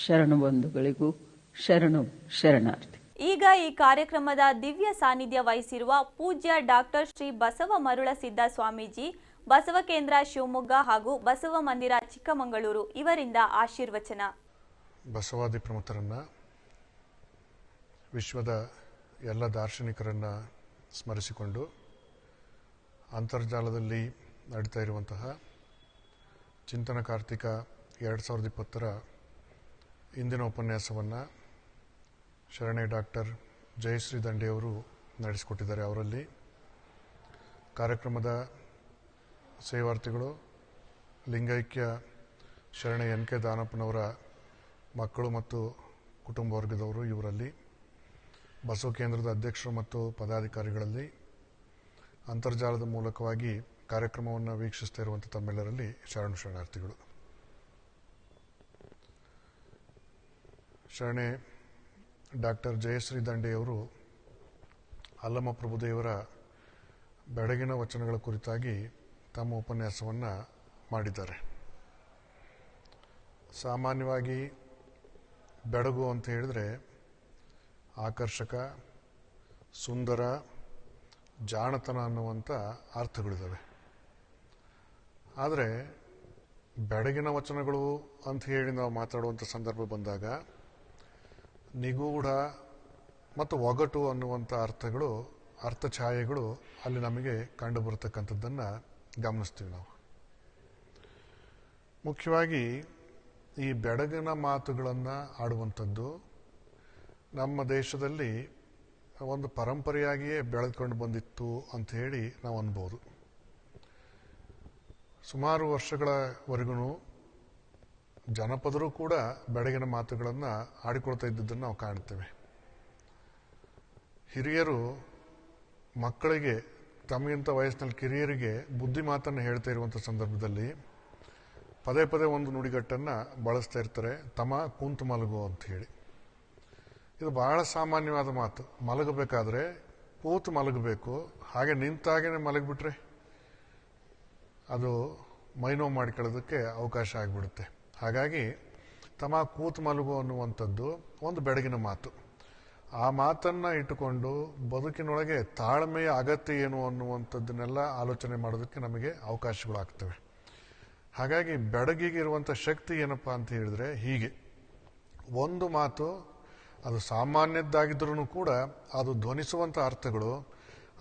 ಶರಣ ಬಂಧುಗಳಿಗೂ ಶರಣಾರ್ಥಿ. ಈಗ ಈ ಕಾರ್ಯಕ್ರಮದ ದಿವ್ಯ ಸಾನ್ನಿಧ್ಯ ವಹಿಸಿರುವ ಪೂಜ್ಯ ಡಾಕ್ಟರ್ ಶ್ರೀ ಬಸವ ಮರುಳಸಿದ್ದ ಸ್ವಾಮೀಜಿ, ಬಸವ ಕೇಂದ್ರ ಶಿವಮೊಗ್ಗ ಹಾಗೂ ಬಸವ ಮಂದಿರ ಚಿಕ್ಕಮಗಳೂರು ಇವರಿಂದ ಆಶೀರ್ವಚನ. ಬಸವಾದಿ ಪ್ರಮುಖರನ್ನ, ವಿಶ್ವದ ಎಲ್ಲ ದಾರ್ಶನಿಕರನ್ನ ಸ್ಮರಿಸಿಕೊಂಡು ಅಂತರ್ಜಾಲದಲ್ಲಿ ನಡೀತಾ ಇರುವಂತಹ ಚಿಂತನ ಕಾರ್ತಿಕ 2020 ಇಂದಿನ ಉಪನ್ಯಾಸವನ್ನು ಶರಣೆ ಡಾಕ್ಟರ್ ಜಯಶ್ರೀ ದಂಡೆಯವರು ನಡೆಸಿಕೊಟ್ಟಿದ್ದಾರೆ. ಅವರಲ್ಲಿ ಕಾರ್ಯಕ್ರಮದ ಸೇವಾರ್ಥಿಗಳು ಲಿಂಗೈಕ್ಯ ಶರಣೆ NK ದಾನಪ್ಪನವರ ಮಕ್ಕಳು ಮತ್ತು ಕುಟುಂಬ ವರ್ಗದವರು, ಇವರಲ್ಲಿ ಬಸವ ಕೇಂದ್ರದ ಅಧ್ಯಕ್ಷರು ಮತ್ತು ಪದಾಧಿಕಾರಿಗಳಲ್ಲಿ, ಅಂತರ್ಜಾಲದ ಮೂಲಕವಾಗಿ ಕಾರ್ಯಕ್ರಮವನ್ನು ವೀಕ್ಷಿಸ್ತಾ ಇರುವಂಥ ತಮ್ಮೆಲ್ಲರಲ್ಲಿ ಶರಣಾರ್ಥಿಗಳು. ಶರಣೆ ಡಾಕ್ಟರ್ ಜಯಶ್ರೀ ದಂಡೆಯವರು ಅಲ್ಲಮ ಪ್ರಭುದೇವರ ಬೆಡಗಿನ ವಚನಗಳ ಕುರಿತಾಗಿ ತಮ್ಮ ಉಪನ್ಯಾಸವನ್ನು ಮಾಡಿದ್ದಾರೆ. ಸಾಮಾನ್ಯವಾಗಿ ಬೆಡಗು ಅಂತ ಹೇಳಿದರೆ ಆಕರ್ಷಕ, ಸುಂದರ, ಜಾಣತನ ಅನ್ನುವಂಥ ಅರ್ಥಗಳಿದ್ದಾವೆ. ಆದರೆ ಬೆಡಗಿನ ವಚನಗಳು ಅಂತ ಹೇಳಿ ನಾವು ಮಾತಾಡುವಂಥ ಸಂದರ್ಭ ಬಂದಾಗ ನಿಗೂಢ ಮತ್ತು ಒಗಟು ಅನ್ನುವಂಥ ಅರ್ಥಛಾಯೆಗಳು ಅಲ್ಲಿ ನಮಗೆ ಕಂಡು ಬರತಕ್ಕಂಥದ್ದನ್ನು ಗಮನಿಸ್ತೀವಿ ನಾವು. ಮುಖ್ಯವಾಗಿ ಈ ಬೆಡಗಿನ ಮಾತುಗಳನ್ನು ಆಡುವಂಥದ್ದು ನಮ್ಮ ದೇಶದಲ್ಲಿ ಒಂದು ಪರಂಪರೆಯಾಗಿಯೇ ಬೆಳೆದುಕೊಂಡು ಬಂದಿತ್ತು ಅಂತ ಹೇಳಿ ನಾವು ಅನ್ಬೋದು. ಸುಮಾರು ವರ್ಷಗಳವರೆಗೂ ಜನಪದರು ಕೂಡ ಬೆಡಗಿನ ಮಾತುಗಳನ್ನು ಆಡಿಕೊಳ್ತಾ ಇದ್ದದ್ದನ್ನು ನಾವು ಕಾಣ್ತೇವೆ. ಹಿರಿಯರು ಮಕ್ಕಳಿಗೆ, ತಮಗಿಂತ ವಯಸ್ಸಿನಲ್ಲಿ ಕಿರಿಯರಿಗೆ ಬುದ್ಧಿ ಮಾತನ್ನು ಹೇಳ್ತಾ ಇರುವಂಥ ಸಂದರ್ಭದಲ್ಲಿ ಪದೇ ಪದೇ ಒಂದು ನುಡಿಗಟ್ಟನ್ನು ಬಳಸ್ತಾ ಇರ್ತಾರೆ, ತಮ ಕುಂತು ಮಲಗು ಅಂತ ಹೇಳಿ. ಇದು ಬಹಳ ಸಾಮಾನ್ಯವಾದ ಮಾತು. ಮಲಗಬೇಕಾದ್ರೆ ಕೂತು ಮಲಗಬೇಕು, ಹಾಗೆ ನಿಂತಾಗೇನೆ ಮಲಗಿಬಿಟ್ರೆ ಅದು ಮೈನೋವು ಮಾಡಿಕೊಳ್ಳೋದಕ್ಕೆ ಅವಕಾಶ ಆಗಿಬಿಡುತ್ತೆ. ಹಾಗಾಗಿ ತಮ ಕೂತು ಮಲಗು ಅನ್ನುವಂಥದ್ದು ಒಂದು ಬೆಡಗಿನ ಮಾತು. ಆ ಮಾತನ್ನ ಇಟ್ಟುಕೊಂಡು ಬದುಕಿನೊಳಗೆ ತಾಳ್ಮೆಯ ಅಗತ್ಯ ಏನು ಅನ್ನುವಂಥದ್ದನ್ನೆಲ್ಲ ಆಲೋಚನೆ ಮಾಡೋದಕ್ಕೆ ನಮಗೆ ಅವಕಾಶಗಳಾಗ್ತವೆ. ಹಾಗಾಗಿ ಬೆಡಗಿಗೆ ಇರುವಂಥ ಶಕ್ತಿ ಏನಪ್ಪಾ ಅಂತ ಹೇಳಿದ್ರೆ ಹೀಗೆ, ಒಂದು ಮಾತು ಅದು ಸಾಮಾನ್ಯದ್ದಾಗಿದ್ರೂ ಕೂಡ ಅದು ಧ್ವನಿಸುವಂಥ ಅರ್ಥಗಳು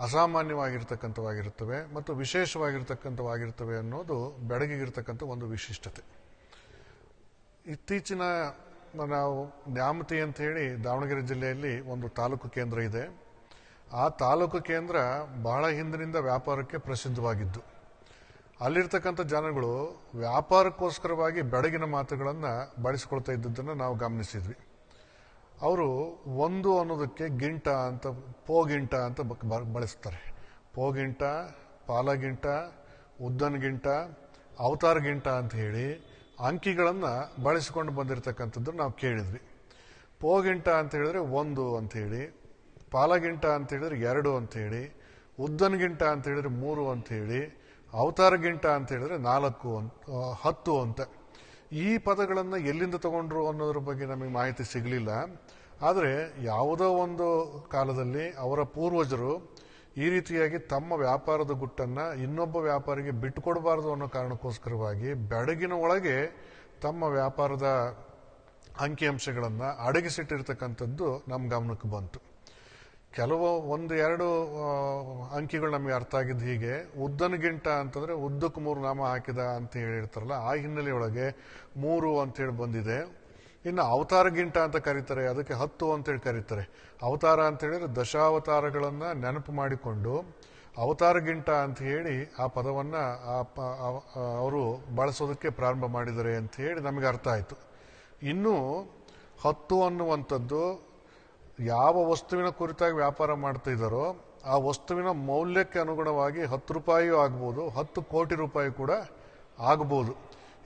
ಅಸಾಮಾನ್ಯವಾಗಿರ್ತಕ್ಕಂಥವಾಗಿರುತ್ತವೆ ಮತ್ತು ವಿಶೇಷವಾಗಿರ್ತಕ್ಕಂಥವಾಗಿರ್ತವೆ ಅನ್ನೋದು ಬೆಡಗಿಗಿರ್ತಕ್ಕಂಥ ಒಂದು ವಿಶಿಷ್ಟತೆ. ಇತ್ತೀಚಿನ ನಾವು ನ್ಯಾಮತಿ ಅಂತ ಹೇಳಿ ದಾವಣಗೆರೆ ಜಿಲ್ಲೆಯಲ್ಲಿ ಒಂದು ತಾಲೂಕು ಕೇಂದ್ರ ಇದೆ. ಆ ತಾಲೂಕು ಕೇಂದ್ರ ಬಹಳ ಹಿಂದಿನಿಂದ ವ್ಯಾಪಾರಕ್ಕೆ ಪ್ರಸಿದ್ಧವಾಗಿದ್ದು, ಅಲ್ಲಿರ್ತಕ್ಕಂಥ ಜನಗಳು ವ್ಯಾಪಾರಕ್ಕೋಸ್ಕರವಾಗಿ ಬೆಡಗಿನ ಮಾತುಗಳನ್ನು ಬಳಸಿಕೊಳ್ತಾ ಇದ್ದದ್ದನ್ನು ನಾವು ಗಮನಿಸಿದ್ವಿ. ಅವರು ಒಂದು ಅನ್ನೋದಕ್ಕೆ ಗಿಂಟ ಅಂತ, ಪೋಗಿಂಟ ಅಂತ ಬಳಸ್ತಾರೆ. ಪೋಗಿಂಟ, ಪಾಲಗಿಂಟ, ಉದ್ದನಗಿಂಟ, ಅವತಾರಗಿಂಟ ಅಂತ ಹೇಳಿ ಅಂಕಿಗಳನ್ನು ಬಳಸಿಕೊಂಡು ಬಂದಿರತಕ್ಕಂಥದ್ದು ನಾವು ಕೇಳಿದ್ವಿ. ಪೋಗಿಂಟ ಅಂತ ಹೇಳಿದ್ರೆ 1 ಅಂತ ಹೇಳಿ, ಪಾಲಗಿಂಟ ಅಂತ ಹೇಳಿದ್ರೆ 2 ಅಂತ ಹೇಳಿ, ಉದ್ದನಗಿಂಟ ಅಂತ ಹೇಳಿದ್ರೆ 3 ಅಂತ ಹೇಳಿ, ಅವತಾರಗಿಂಟ ಅಂತ ಹೇಳಿದ್ರೆ 4 10 ಅಂತ. ಈ ಪದಗಳನ್ನು ಎಲ್ಲಿಂದ ತಗೊಂಡ್ರು ಅನ್ನೋದ್ರ ಬಗ್ಗೆ ನಮಗೆ ಮಾಹಿತಿ ಸಿಗಲಿಲ್ಲ. ಆದರೆ ಯಾವುದೋ ಒಂದು ಕಾಲದಲ್ಲಿ ಅವರ ಪೂರ್ವಜರು ಈ ರೀತಿಯಾಗಿ ತಮ್ಮ ವ್ಯಾಪಾರದ ಗುಟ್ಟನ್ನು ಇನ್ನೊಬ್ಬ ವ್ಯಾಪಾರಿಗೆ ಬಿಟ್ಟುಕೊಡಬಾರದು ಅನ್ನೋ ಕಾರಣಕ್ಕೋಸ್ಕರವಾಗಿ ಬೆಡಗಿನ ಒಳಗೆ ತಮ್ಮ ವ್ಯಾಪಾರದ ಅಂಕಿಅಂಶಗಳನ್ನು ಅಡಗಿಸಿಟ್ಟಿರ್ತಕ್ಕಂಥದ್ದು ನಮ್ಮ ಗಮನಕ್ಕೆ ಬಂತು. ಕೆಲವು 1-2 ಅಂಕಿಗಳು ನಮಗೆ ಅರ್ಥ ಆಗಿದ್ದು ಹೀಗೆ. ಉದ್ದನಗಿಂಟ ಅಂತಂದ್ರೆ ಉದ್ದಕ್ಕೆ 3 ನಾಮ ಹಾಕಿದ ಅಂತ ಹೇಳಿರ್ತಾರಲ್ಲ, ಆ ಹಿನ್ನೆಲೆಯೊಳಗೆ 3 ಅಂತೇಳಿ ಬಂದಿದೆ. ಇನ್ನು ಅವತಾರಗಿಂಟ ಅಂತ ಕರೀತಾರೆ, ಅದಕ್ಕೆ 10 ಅಂತೇಳಿ ಕರೀತಾರೆ. ಅವತಾರ ಅಂತ ಹೇಳಿದ್ರೆ ದಶಾವತಾರಗಳನ್ನ ನೆನಪು ಮಾಡಿಕೊಂಡು ಅವತಾರಗಿಂಟ ಅಂತ ಹೇಳಿ ಆ ಪದವನ್ನ ಅವರು ಬಳಸೋದಕ್ಕೆ ಪ್ರಾರಂಭ ಮಾಡಿದ್ದಾರೆ ಅಂತ ಹೇಳಿ ನಮಗೆ ಅರ್ಥ ಆಯ್ತು. ಇನ್ನು 10 ಅನ್ನುವಂಥದ್ದು ಯಾವ ವಸ್ತುವಿನ ಕುರಿತಾಗಿ ವ್ಯಾಪಾರ ಮಾಡ್ತಾ ಇದ್ದಾರೋ ಆ ವಸ್ತುವಿನ ಮೌಲ್ಯಕ್ಕೆ ಅನುಗುಣವಾಗಿ 10 ರೂಪಾಯಿಯೂ ಆಗ್ಬೋದು, 10 ಕೋಟಿ ರೂಪಾಯಿ ಕೂಡ ಆಗ್ಬೋದು.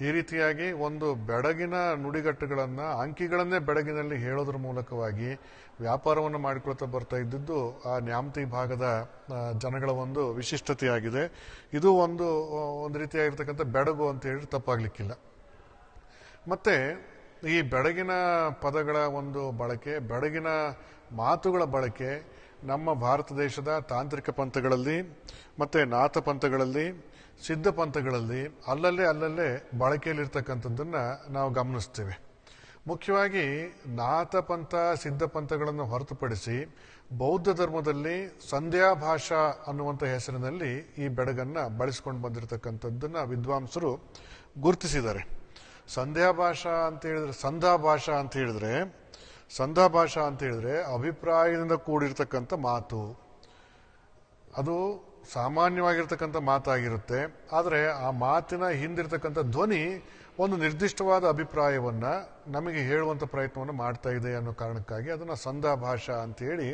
ಈ ರೀತಿಯಾಗಿ ಒಂದು ಬೆಡಗಿನ ನುಡಿಗಟ್ಟುಗಳನ್ನು, ಅಂಕಿಗಳನ್ನೇ ಬೆಡಗಿನಲ್ಲಿ ಹೇಳೋದ್ರ ಮೂಲಕವಾಗಿ ವ್ಯಾಪಾರವನ್ನು ಮಾಡಿಕೊಳ್ತಾ ಬರ್ತಾ ಇದ್ದದ್ದು ಆ ನ್ಯಾಮತಿ ಭಾಗದ ಜನಗಳ ಒಂದು ವಿಶಿಷ್ಟತೆಯಾಗಿದೆ. ಇದು ಒಂದು ರೀತಿಯಾಗಿರ್ತಕ್ಕಂಥ ಬೆಡಗು ಅಂತ ಹೇಳಿ ತಪ್ಪಾಗ್ಲಿಕ್ಕಿಲ್ಲ. ಮತ್ತೆ ಈ ಬೆಡಗಿನ ಪದಗಳ ಒಂದು ಬಳಕೆ, ಬೆಡಗಿನ ಮಾತುಗಳ ಬಳಕೆ ನಮ್ಮ ಭಾರತ ದೇಶದ ತಾಂತ್ರಿಕ ಪಂಥಗಳಲ್ಲಿ ಮತ್ತೆ ನಾಥ ಪಂಥಗಳಲ್ಲಿ, ಸಿದ್ಧ ಪಂಥಗಳಲ್ಲಿ ಅಲ್ಲಲ್ಲೇ ಬಳಕೆಯಲ್ಲಿರ್ತಕ್ಕಂಥದ್ದನ್ನ ನಾವು ಗಮನಿಸ್ತೇವೆ. ಮುಖ್ಯವಾಗಿ ನಾಥ ಪಂಥ, ಸಿದ್ಧ ಪಂಥಗಳನ್ನು ಹೊರತುಪಡಿಸಿ ಬೌದ್ಧ ಧರ್ಮದಲ್ಲಿ ಸಂಧ್ಯಾ ಭಾಷಾ ಅನ್ನುವಂಥ ಹೆಸರಿನಲ್ಲಿ ಈ ಬೆಡಗನ್ನ ಬಳಸಿಕೊಂಡು ಬಂದಿರತಕ್ಕಂಥದ್ದನ್ನ ವಿದ್ವಾಂಸರು ಗುರುತಿಸಿದ್ದಾರೆ. ಸಂಧ್ಯಾ ಭಾಷಾ ಅಂತ ಹೇಳಿದ್ರೆ, ಸಂಧ್ಯಾ ಭಾಷಾ ಅಂತ ಹೇಳಿದ್ರೆ ಅಭಿಪ್ರಾಯದಿಂದ ಕೂಡಿರ್ತಕ್ಕಂಥ ಮಾತು. ಅದು ಸಾಮಾನ್ಯವಾಗಿರ್ತಕ್ಕಂಥ ಮಾತಾಗಿರುತ್ತೆ. ಆದರೆ ಆ ಮಾತಿನ ಹಿಂದಿರ್ತಕ್ಕಂಥ ಧ್ವನಿ ಒಂದು ನಿರ್ದಿಷ್ಟವಾದ ಅಭಿಪ್ರಾಯವನ್ನ ನಮಗೆ ಹೇಳುವಂಥ ಪ್ರಯತ್ನವನ್ನು ಮಾಡ್ತಾ ಇದೆ ಅನ್ನೋ ಕಾರಣಕ್ಕಾಗಿ ಅದನ್ನ ಸಂಧ್ಯಾ ಭಾಷಾ ಅಂತ ಹೇಳಿ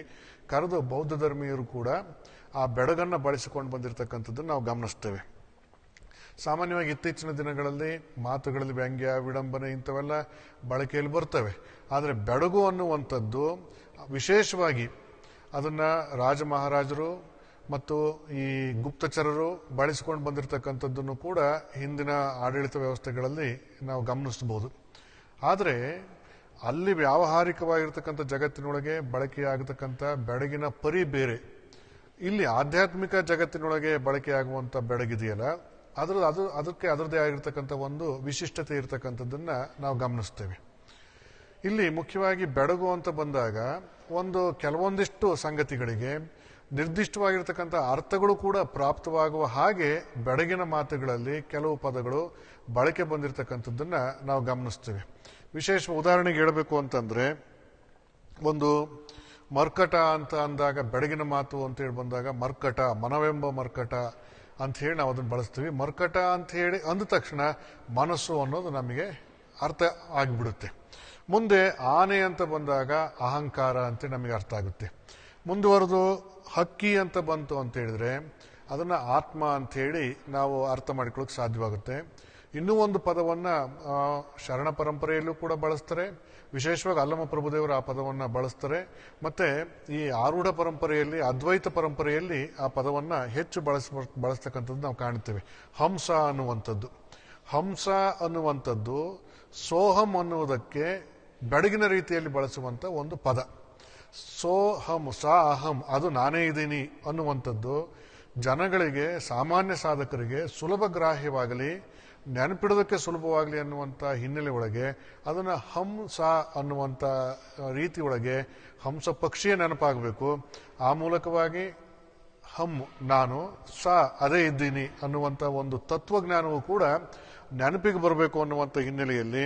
ಕರೆದು ಬೌದ್ಧ ಧರ್ಮೀಯರು ಕೂಡ ಆ ಬೆಡಗನ್ನ ಬಳಸಿಕೊಂಡು ಬಂದಿರತಕ್ಕಂಥದ್ದನ್ನು ನಾವು ಗಮನಿಸ್ತೇವೆ. ಸಾಮಾನ್ಯವಾಗಿ ಇತ್ತೀಚಿನ ದಿನಗಳಲ್ಲಿ ಮಾತುಗಳಲ್ಲಿ ವ್ಯಂಗ್ಯ, ವಿಡಂಬನೆ ಇಂಥವೆಲ್ಲ ಬಳಕೆಯಲ್ಲಿ ಬರ್ತವೆ. ಆದರೆ ಬೆಡಗು ಅನ್ನುವಂಥದ್ದು ವಿಶೇಷವಾಗಿ ಅದನ್ನ ರಾಜ ಮಹಾರಾಜರು ಮತ್ತು ಈ ಗುಪ್ತಚರರು ಬಳಸಿಕೊಂಡು ಬಂದಿರತಕ್ಕಂಥದ್ದನ್ನು ಕೂಡ ಹಿಂದಿನ ಆಡಳಿತ ವ್ಯವಸ್ಥೆಗಳಲ್ಲಿ ನಾವು ಗಮನಿಸಬಹುದು. ಆದರೆ ಅಲ್ಲಿ ವ್ಯಾವಹಾರಿಕವಾಗಿರ್ತಕ್ಕಂಥ ಜಗತ್ತಿನೊಳಗೆ ಬಳಕೆಯಾಗತಕ್ಕಂಥ ಬೆಡಗಿನ ಪರಿ ಬೇರೆ. ಇಲ್ಲಿ ಆಧ್ಯಾತ್ಮಿಕ ಜಗತ್ತಿನೊಳಗೆ ಬಳಕೆಯಾಗುವಂಥ ಬೆಡಗಿದೆಯಲ್ಲ, ಅದಕ್ಕೆ ಅದರದೇ ಆಗಿರ್ತಕ್ಕಂಥ ಒಂದು ವಿಶಿಷ್ಟತೆ ಇರತಕ್ಕಂಥದ್ದನ್ನ ನಾವು ಗಮನಿಸ್ತೇವೆ. ಇಲ್ಲಿ ಮುಖ್ಯವಾಗಿ ಬೆಡಗು ಅಂತ ಬಂದಾಗ ಕೆಲವೊಂದಿಷ್ಟು ಸಂಗತಿಗಳಿಗೆ ನಿರ್ದಿಷ್ಟವಾಗಿರ್ತಕ್ಕಂಥ ಅರ್ಥಗಳು ಕೂಡ ಪ್ರಾಪ್ತವಾಗುವ ಹಾಗೆ ಬೆಡಗಿನ ಮಾತುಗಳಲ್ಲಿ ಕೆಲವು ಪದಗಳು ಬಳಕೆ ಬಂದಿರತಕ್ಕಂಥದ್ದನ್ನ ನಾವು ಗಮನಿಸ್ತೇವೆ. ವಿಶೇಷ ಉದಾಹರಣೆಗೆ ಹೇಳಬೇಕು ಅಂತಂದ್ರೆ, ಒಂದು ಮರ್ಕಟ ಅಂತ ಅಂದಾಗ, ಬೆಡಗಿನ ಮಾತು ಅಂತ ಹೇಳಿ ಬಂದಾಗ ಮರ್ಕಟ, ಮನವೆಂಬ ಮರ್ಕಟ ಅಂತ ಹೇಳಿ ನಾವು ಅದನ್ನು ಬಳಸ್ತೀವಿ. ಮರ್ಕಟ ಅಂತ ಹೇಳಿ ಅಂದ ತಕ್ಷಣ ಮನಸ್ಸು ಅನ್ನೋದು ನಮಗೆ ಅರ್ಥ ಆಗಿಬಿಡುತ್ತೆ. ಮುಂದೆ ಆನೆ ಅಂತ ಬಂದಾಗ ಅಹಂಕಾರ ಅಂತ ನಮಗೆ ಅರ್ಥ ಆಗುತ್ತೆ. ಮುಂದುವರೆದು ಹಕ್ಕಿ ಅಂತ ಬಂತು ಅಂತ ಹೇಳಿದ್ರೆ ಅದನ್ನ ಆತ್ಮ ಅಂತ ಹೇಳಿ ನಾವು ಅರ್ಥ ಮಾಡಿಕೊಳ್ಳೋಕೆ ಸಾಧ್ಯವಾಗುತ್ತೆ. ಇನ್ನೂ ಒಂದು ಪದವನ್ನ ಶರಣ ಪರಂಪರೆಯಲ್ಲೂ ಕೂಡ ಬಳಸ್ತಾರೆ. ವಿಶೇಷವಾಗಿ ಅಲ್ಲಮ ಪ್ರಭುದೇವರು ಆ ಪದವನ್ನ ಬಳಸ್ತಾರೆ. ಮತ್ತೆ ಈ ಆರೂಢ ಪರಂಪರೆಯಲ್ಲಿ, ಅದ್ವೈತ ಪರಂಪರೆಯಲ್ಲಿ ಆ ಪದವನ್ನ ಹೆಚ್ಚು ಬಳಸ್ತಕ್ಕಂಥದ್ದು ನಾವು ಕಾಣ್ತೇವೆ. ಹಂಸ ಅನ್ನುವಂಥದ್ದು ಸೋಹಂ ಅನ್ನುವುದಕ್ಕೆ ಬೆಡಗಿನ ರೀತಿಯಲ್ಲಿ ಬಳಸುವಂತ ಒಂದು ಪದ. ಸೋಹಂ ಸಾ ಅಹಂ ಅದು ನಾನೇ ಇದ್ದೀನಿ ಅನ್ನುವಂಥದ್ದು ಜನಗಳಿಗೆ, ಸಾಮಾನ್ಯ ಸಾಧಕರಿಗೆ ಸುಲಭ ಗ್ರಾಹ್ಯವಾಗಲಿ, ನೆನಪಿಡೋದಕ್ಕೆ ಸುಲಭವಾಗಲಿ ಅನ್ನುವಂಥ ಹಿನ್ನೆಲೆ ಒಳಗೆ ಅದನ್ನು ಹಂಸ ಅನ್ನುವಂಥ ರೀತಿ ಒಳಗೆ ಹಂಸ ಪಕ್ಷಿಯ ನೆನಪಾಗಬೇಕು. ಆ ಮೂಲಕವಾಗಿ ಹಂ ನಾನು, ಸಾ ಅದೇ ಇದ್ದೀನಿ ಅನ್ನುವಂಥ ಒಂದು ತತ್ವಜ್ಞಾನವೂ ಕೂಡ ನೆನಪಿಗೆ ಬರಬೇಕು ಅನ್ನುವಂಥ ಹಿನ್ನೆಲೆಯಲ್ಲಿ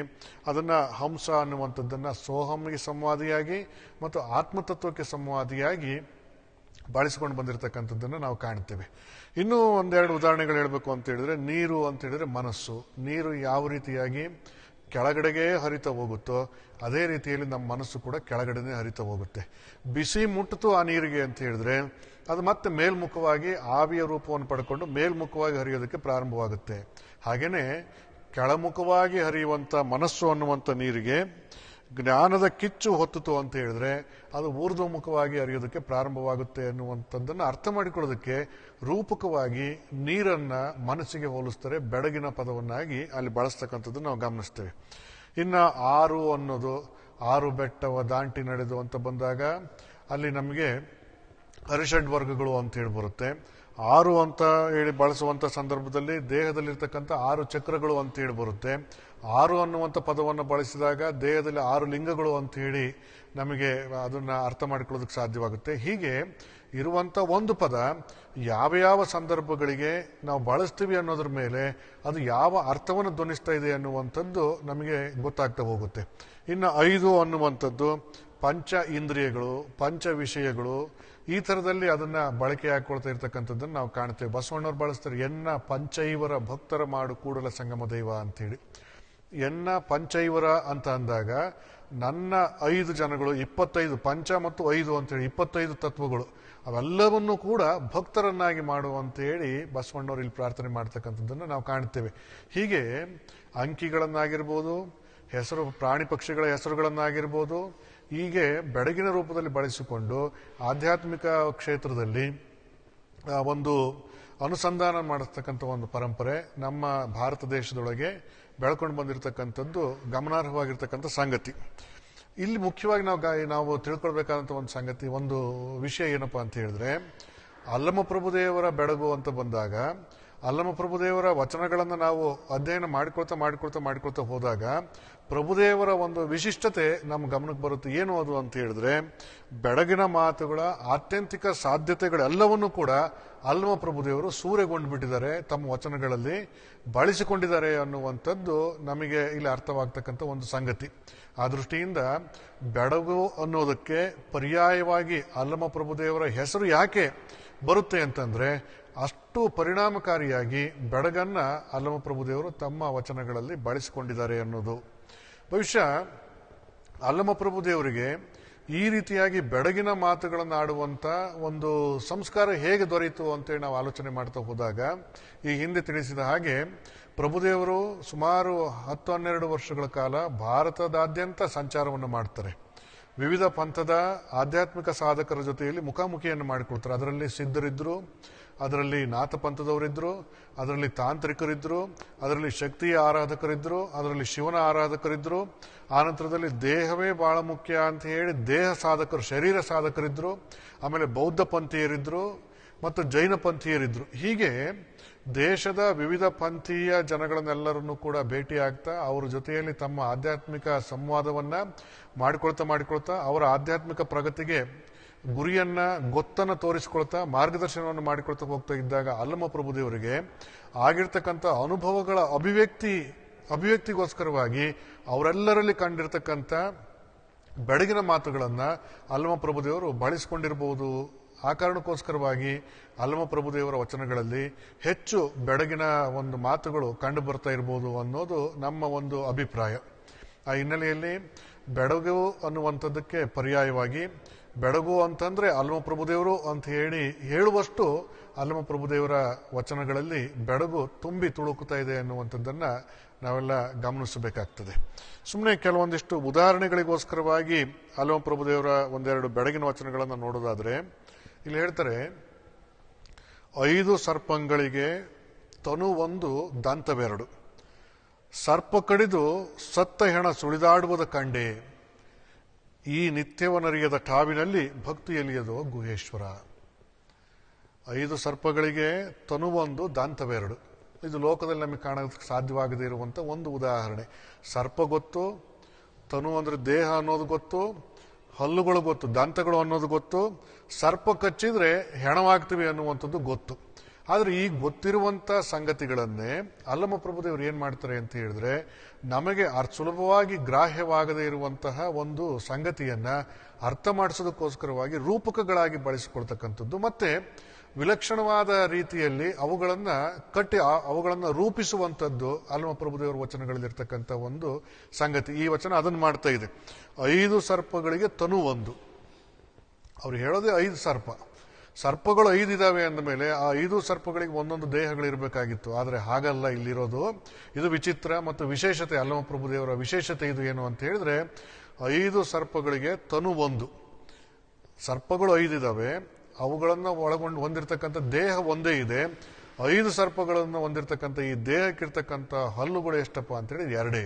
ಅದನ್ನು ಹಂಸ ಅನ್ನುವಂಥದ್ದನ್ನು ಸೋಹಂಗೆ ಸಂವಾದಿಯಾಗಿ ಮತ್ತು ಆತ್ಮತತ್ವಕ್ಕೆ ಸಂವಾದಿಯಾಗಿ ಬಾಳಿಸಿಕೊಂಡು ಬಂದಿರತಕ್ಕಂಥದ್ದನ್ನು ನಾವು ಕಾಣ್ತೇವೆ. ಇನ್ನೂ ಒಂದೆರಡು ಉದಾಹರಣೆಗಳು ಹೇಳಬೇಕು ಅಂತ ಹೇಳಿದ್ರೆ, ನೀರು ಅಂತ ಹೇಳಿದ್ರೆ ಮನಸ್ಸು. ನೀರು ಯಾವ ರೀತಿಯಾಗಿ ಕೆಳಗಡೆಗೆ ಹರಿತಾ ಹೋಗುತ್ತೋ ಅದೇ ರೀತಿಯಲ್ಲಿ ನಮ್ಮ ಮನಸ್ಸು ಕೂಡ ಕೆಳಗಡೆನೇ ಹರಿತಾ ಹೋಗುತ್ತೆ. ಬಿಸಿ ಮುಟ್ಟಿತು ಆ ನೀರಿಗೆ ಅಂತ ಹೇಳಿದ್ರೆ ಅದು ಮತ್ತೆ ಮೇಲ್ಮುಖವಾಗಿ ಆವಿಯ ರೂಪವನ್ನು ಪಡ್ಕೊಂಡು ಮೇಲ್ಮುಖವಾಗಿ ಹರಿಯೋದಕ್ಕೆ ಪ್ರಾರಂಭವಾಗುತ್ತೆ. ಹಾಗೇನೆ ಕೆಳಮುಖವಾಗಿ ಹರಿಯುವಂಥ ಮನಸ್ಸು ಅನ್ನುವಂಥ ನೀರಿಗೆ ಜ್ಞಾನದ ಕಿಚ್ಚು ಹೊತ್ತಿತು ಅಂತ ಹೇಳಿದ್ರೆ ಅದು ಊರ್ಧ್ವಮುಖವಾಗಿ ಹರಿಯೋದಕ್ಕೆ ಪ್ರಾರಂಭವಾಗುತ್ತೆ ಅನ್ನುವಂಥದ್ದನ್ನು ಅರ್ಥ ಮಾಡಿಕೊಳ್ಳೋದಕ್ಕೆ ರೂಪಕವಾಗಿ ನೀರನ್ನ ಮನಸ್ಸಿಗೆ ಹೋಲಿಸ್ತಾರೆ, ಬೆಳಗಿನ ಪದವನ್ನಾಗಿ ಅಲ್ಲಿ ಬಳಸ್ತಕ್ಕಂಥದ್ದು ನಾವು ಗಮನಿಸ್ತೇವೆ. ಇನ್ನು ಆರು ಅನ್ನೋದು, ಆರು ಬೆಟ್ಟವ ದಾಂಟಿ ನಡೆದು ಅಂತ ಬಂದಾಗ ಅಲ್ಲಿ ನಮಗೆ ಅರಿಷಡ್ ವರ್ಗಗಳು ಅಂತ ಹೇಳಿ ಬರುತ್ತೆ. ಆರು ಅಂತ ಹೇಳಿ ಬಳಸುವಂಥ ಸಂದರ್ಭದಲ್ಲಿ ದೇಹದಲ್ಲಿರ್ತಕ್ಕಂಥ 6 ಚಕ್ರಗಳು ಅಂತ ಹೇಳಿ ಬರುತ್ತೆ. ಆರು ಅನ್ನುವಂಥ ಪದವನ್ನು ಬಳಸಿದಾಗ ದೇಹದಲ್ಲಿ 6 ಲಿಂಗಗಳು ಅಂತ ಹೇಳಿ ನಮಗೆ ಅದನ್ನು ಅರ್ಥ ಮಾಡಿಕೊಳ್ಳೋದಕ್ಕೆ ಸಾಧ್ಯವಾಗುತ್ತೆ. ಹೀಗೆ ಇರುವಂಥ ಒಂದು ಪದ ಯಾವ ಯಾವ ಸಂದರ್ಭಗಳಿಗೆ ನಾವು ಬಳಸ್ತೀವಿ ಅನ್ನೋದ್ರ ಮೇಲೆ ಅದು ಯಾವ ಅರ್ಥವನ್ನು ಧ್ವನಿಸ್ತಾ ಇದೆ ಅನ್ನುವಂಥದ್ದು ನಮಗೆ ಗೊತ್ತಾಗ್ತಾ ಹೋಗುತ್ತೆ. ಇನ್ನು 5 ಅನ್ನುವಂಥದ್ದು ಪಂಚ ಇಂದ್ರಿಯಗಳು, ಪಂಚ ವಿಷಯಗಳು, ಈ ಥರದಲ್ಲಿ ಅದನ್ನ ಬಳಕೆ ಹಾಕೊಳ್ತಾ ಇರ್ತಕ್ಕಂಥದ್ದನ್ನು ನಾವು ಕಾಣ್ತೇವೆ. ಬಸವಣ್ಣವ್ರು ಬಳಸ್ತಾರೆ, ಎನ್ನ ಪಂಚೈವರ ಭಕ್ತರ ಮಾಡು ಕೂಡಲ ಸಂಗಮ ದೈವ ಅಂತೇಳಿ. ಎನ್ನ ಪಂಚೈವರ ಅಂತ ಅಂದಾಗ ನನ್ನ 5 ಜನಗಳು, 25 ಪಂಚ ಮತ್ತು 5 ಅಂತೇಳಿ 25 ತತ್ವಗಳು, ಅವೆಲ್ಲವನ್ನೂ ಕೂಡ ಭಕ್ತರನ್ನಾಗಿ ಮಾಡುವಂತೇಳಿ ಬಸವಣ್ಣವ್ರು ಇಲ್ಲಿ ಪ್ರಾರ್ಥನೆ ಮಾಡ್ತಕ್ಕಂಥದ್ದನ್ನು ನಾವು ಕಾಣ್ತೇವೆ. ಹೀಗೆ ಅಂಕಿಗಳನ್ನಾಗಿರ್ಬೋದು, ಹೆಸರು ಪ್ರಾಣಿ ಪಕ್ಷಿಗಳ ಹೆಸರುಗಳನ್ನಾಗಿರ್ಬೋದು, ಹೀಗೆ ಬೆಳಗಿನ ರೂಪದಲ್ಲಿ ಬಳಸಿಕೊಂಡು ಆಧ್ಯಾತ್ಮಿಕ ಕ್ಷೇತ್ರದಲ್ಲಿ ಒಂದು ಅನುಸಂಧಾನ ಮಾಡತಕ್ಕಂಥ ಒಂದು ಪರಂಪರೆ ನಮ್ಮ ಭಾರತ ದೇಶದೊಳಗೆ ಬೆಳ್ಕೊಂಡು ಬಂದಿರತಕ್ಕಂಥದ್ದು ಗಮನಾರ್ಹವಾಗಿರ್ತಕ್ಕಂಥ ಸಂಗತಿ. ಇಲ್ಲಿ ಮುಖ್ಯವಾಗಿ ನಾವು ತಿಳ್ಕೊಳ್ಬೇಕಾದಂಥ ಒಂದು ಸಂಗತಿ, ಒಂದು ವಿಷಯ ಏನಪ್ಪಾ ಅಂತ ಹೇಳಿದ್ರೆ, ಅಲ್ಲಮಪ್ರಭುದೇವರ ಬೆಳಗು ಅಂತ ಬಂದಾಗ ಅಲ್ಲಮಪ್ರಭುದೇವರ ವಚನಗಳನ್ನು ನಾವು ಅಧ್ಯಯನ ಮಾಡಿಕೊಳ್ತಾ ಹೋದಾಗ ಪ್ರಭುದೇವರ ಒಂದು ವಿಶಿಷ್ಟತೆ ನಮ್ಮ ಗಮನಕ್ಕೆ ಬರುತ್ತೆ. ಏನು ಅದು ಅಂತ ಹೇಳಿದ್ರೆ, ಬೆಳಗಿನ ಮಾತುಗಳ ಆತ್ಯಂತಿಕ ಸಾಧ್ಯತೆಗಳೆಲ್ಲವನ್ನೂ ಕೂಡ ಅಲ್ಲಮಪ್ರಭುದೇವರು ಸೂರೆಗೊಂಡು ಬಿಟ್ಟಿದ್ದಾರೆ, ತಮ್ಮ ವಚನಗಳಲ್ಲಿ ಬಳಸಿಕೊಂಡಿದ್ದಾರೆ ಅನ್ನುವಂಥದ್ದು ನಮಗೆ ಇಲ್ಲಿ ಅರ್ಥವಾಗ್ತಕ್ಕಂಥ ಒಂದು ಸಂಗತಿ. ಆ ದೃಷ್ಟಿಯಿಂದ ಬೆಳಗು ಅನ್ನೋದಕ್ಕೆ ಪರ್ಯಾಯವಾಗಿ ಅಲ್ಲಮಪ್ರಭುದೇವರ ಹೆಸರು ಯಾಕೆ ಬರುತ್ತೆ ಅಂತಂದ್ರೆ, ಅಷ್ಟು ಪರಿಣಾಮಕಾರಿಯಾಗಿ ಬೆಳಗನ್ನ ಅಲ್ಲಮಪ್ರಭುದೇವರು ತಮ್ಮ ವಚನಗಳಲ್ಲಿ ಬಳಸಿಕೊಂಡಿದ್ದಾರೆ ಅನ್ನೋದು. ಬಹುಶಃ ಅಲ್ಲಮಪ್ರಭುದೇವರಿಗೆ ಈ ರೀತಿಯಾಗಿ ಬೆಳಗಿನ ಮಾತುಗಳನ್ನು ಆಡುವಂತ ಒಂದು ಸಂಸ್ಕಾರ ಹೇಗೆ ದೊರೆಯಿತು ಅಂತೇಳಿ ನಾವು ಆಲೋಚನೆ ಮಾಡ್ತಾ ಹೋದಾಗ, ಈ ಹಿಂದೆ ತಿಳಿಸಿದ ಹಾಗೆ ಪ್ರಭುದೇವರು ಸುಮಾರು 10-12 ವರ್ಷಗಳ ಕಾಲ ಭಾರತದಾದ್ಯಂತ ಸಂಚಾರವನ್ನು ಮಾಡ್ತಾರೆ. ವಿವಿಧ ಪಂಥದ ಆಧ್ಯಾತ್ಮಿಕ ಸಾಧಕರ ಜೊತೆಯಲ್ಲಿ ಮುಖಾಮುಖಿಯನ್ನು ಮಾಡಿಕೊಡ್ತಾರೆ. ಅದರಲ್ಲಿ ಸಿದ್ಧರಿದ್ರು, ಅದರಲ್ಲಿ ನಾಥ ಪಂಥದವರಿದ್ರು, ಅದರಲ್ಲಿ ತಾಂತ್ರಿಕರಿದ್ರು, ಅದರಲ್ಲಿ ಶಕ್ತಿಯ ಆರಾಧಕರಿದ್ರು, ಅದರಲ್ಲಿ ಶಿವನ ಆರಾಧಕರಿದ್ರು, ಆನಂತರದಲ್ಲಿ ದೇಹವೇ ಬಹಳ ಮುಖ್ಯ ಅಂತ ಹೇಳಿ ದೇಹ ಸಾಧಕರು, ಶರೀರ ಸಾಧಕರಿದ್ರು, ಆಮೇಲೆ ಬೌದ್ಧ ಪಂಥೀಯರಿದ್ರು ಮತ್ತು ಜೈನ ಪಂಥೀಯರಿದ್ರು. ಹೀಗೆ ದೇಶದ ವಿವಿಧ ಪಂಥೀಯ ಜನಗಳನ್ನೆಲ್ಲರನ್ನೂ ಕೂಡ ಭೇಟಿಯಾಗ್ತಾ ಅವ್ರ ಜೊತೆಯಲ್ಲಿ ತಮ್ಮ ಆಧ್ಯಾತ್ಮಿಕ ಸಂವಾದವನ್ನ ಮಾಡಿಕೊಳ್ತಾ ಅವರ ಆಧ್ಯಾತ್ಮಿಕ ಪ್ರಗತಿಗೆ ಗುರಿಯನ್ನ ಗೊತ್ತನ್ನು ತೋರಿಸಿಕೊಳ್ತಾ ಮಾರ್ಗದರ್ಶನವನ್ನು ಮಾಡಿಕೊಳ್ತಾ ಹೋಗ್ತಾ ಇದ್ದಾಗ ಅಲ್ಲಮಪ್ರಭುದೇವರಿಗೆ ಆಗಿರ್ತಕ್ಕಂಥ ಅನುಭವಗಳ ಅಭಿವ್ಯಕ್ತಿಗೋಸ್ಕರವಾಗಿ ಅವರೆಲ್ಲರಲ್ಲಿ ಕಂಡಿರ್ತಕ್ಕಂಥ ಬೆಳಗಿನ ಮಾತುಗಳನ್ನ ಅಲ್ಲಮಪ್ರಭುದೇವರು ಬಳಸಿಕೊಂಡಿರಬಹುದು. ಆ ಕಾರಣಕ್ಕೋಸ್ಕರವಾಗಿ ಅಲ್ಲಮಪ್ರಭುದೇವರ ವಚನಗಳಲ್ಲಿ ಹೆಚ್ಚು ಬೆಳಗಿನ ಒಂದು ಮಾತುಗಳು ಕಂಡು ಬರ್ತಾ ಇರಬಹುದು ಅನ್ನೋದು ನಮ್ಮ ಒಂದು ಅಭಿಪ್ರಾಯ. ಆ ಹಿನ್ನೆಲೆಯಲ್ಲಿ ಬೆಳಗು ಅನ್ನುವಂಥದ್ದಕ್ಕೆ ಪರ್ಯಾಯವಾಗಿ ಬೆಳಗು ಅಂತಂದ್ರೆ ಅಲ್ಲಮಪ್ರಭುದೇವರು ಅಂತ ಹೇಳುವಷ್ಟು ಅಲ್ಲಮಪ್ರಭುದೇವರ ವಚನಗಳಲ್ಲಿ ಬೆಳಗು ತುಂಬಿ ತುಳುಕುತ್ತಾ ಇದೆ ಅನ್ನುವಂಥದ್ದನ್ನ ನಾವೆಲ್ಲ ಗಮನಿಸಬೇಕಾಗ್ತದೆ. ಸುಮ್ಮನೆ ಕೆಲವೊಂದಿಷ್ಟು ಉದಾಹರಣೆಗಳಿಗೋಸ್ಕರವಾಗಿ ಅಲ್ಲಮಪ್ರಭುದೇವರ ಒಂದೆರಡು ಬೆಳಗಿನ ವಚನಗಳನ್ನು ನೋಡೋದಾದ್ರೆ, ಇಲ್ಲಿ ಹೇಳ್ತಾರೆ, 5 ಸರ್ಪಗಳಿಗೆ ತನು ಒಂದು ದಂತವೆರಡು, ಸರ್ಪ ಕಡಿದು ಸತ್ತ ಹೆಣ ಸುಳಿದಾಡುವುದ ಕಂಡೆ. ಈ ನಿತ್ಯವನರಿಯದ ಠಾವಿನಲ್ಲಿ ಭಕ್ತಿ ಎಲಿಯದೋ ಗುಹೇಶ್ವರ. 5 ಸರ್ಪಗಳಿಗೆ ತನುವೊಂದು ದಾಂತವೆರಡು. ಇದು ಲೋಕದಲ್ಲಿ ನಮಗೆ ಕಾಣೋದಕ್ಕೆ ಸಾಧ್ಯವಾಗದೇ ಇರುವಂಥ ಒಂದು ಉದಾಹರಣೆ. ಸರ್ಪ ಗೊತ್ತು, ತನು ಅಂದರೆ ದೇಹ ಅನ್ನೋದು ಗೊತ್ತು, ಹಲ್ಲುಗಳು ಗೊತ್ತು, ದಂತಗಳು ಅನ್ನೋದು ಗೊತ್ತು, ಸರ್ಪ ಕಚ್ಚಿದ್ರೆ ಹೆಣವಾಗ್ತೀವಿ ಅನ್ನುವಂಥದ್ದು ಗೊತ್ತು. ಆದರೆ ಈ ಗೊತ್ತಿರುವಂಥ ಸಂಗತಿಗಳನ್ನೇ ಅಲ್ಲಮ ಪ್ರಭುದೇವರು ಏನು ಮಾಡ್ತಾರೆ ಅಂತ ಹೇಳಿದ್ರೆ, ನಮಗೆ ಸುಲಭವಾಗಿ ಗ್ರಾಹ್ಯವಾಗದೇ ಇರುವಂತಹ ಒಂದು ಸಂಗತಿಯನ್ನ ಅರ್ಥ ಮಾಡಿಸೋದಕ್ಕೋಸ್ಕರವಾಗಿ ರೂಪಕಗಳಾಗಿ ಬಳಸಿಕೊಳ್ತಕ್ಕಂಥದ್ದು, ಮತ್ತೆ ವಿಲಕ್ಷಣವಾದ ರೀತಿಯಲ್ಲಿ ಅವುಗಳನ್ನು ರೂಪಿಸುವಂಥದ್ದು ಅಲ್ಲಮ ಪ್ರಭುದೇವರ ವಚನಗಳಲ್ಲಿರ್ತಕ್ಕಂಥ ಒಂದು ಸಂಗತಿ. ಈ ವಚನ ಅದನ್ನು ಮಾಡ್ತಾ ಇದೆ. 5 ಸರ್ಪಗಳಿಗೆ ತನು ಒಂದು. ಅವ್ರು ಹೇಳೋದೇ 5 ಸರ್ಪಗಳು 5 ಇದಾವೆ ಅಂದ ಮೇಲೆ ಆ 5 ಸರ್ಪಗಳಿಗೆ ಒಂದೊಂದು ದೇಹಗಳಿರಬೇಕಾಗಿತ್ತು. ಆದರೆ ಹಾಗಲ್ಲ ಇಲ್ಲಿರೋದು. ಇದು ವಿಚಿತ್ರ ಮತ್ತು ವಿಶೇಷತೆ, ಅಲ್ಲಮ ಪ್ರಭುದೇವರ ವಿಶೇಷತೆ ಇದು ಏನು ಅಂತ ಹೇಳಿದ್ರೆ, 5 ಸರ್ಪಗಳಿಗೆ ತನು ಒಂದು. ಸರ್ಪಗಳು 5 ಇದಾವೆ, ಅವುಗಳನ್ನು ಹೊಂದಿರತಕ್ಕಂಥ ದೇಹ ಒಂದೇ ಇದೆ. 5 ಸರ್ಪಗಳನ್ನು ಹೊಂದಿರತಕ್ಕಂಥ ಈ ದೇಹಕ್ಕಿರ್ತಕ್ಕಂಥ ಹಲ್ಲುಗಳು ಎಷ್ಟಪ್ಪ ಅಂತೇಳಿ 2.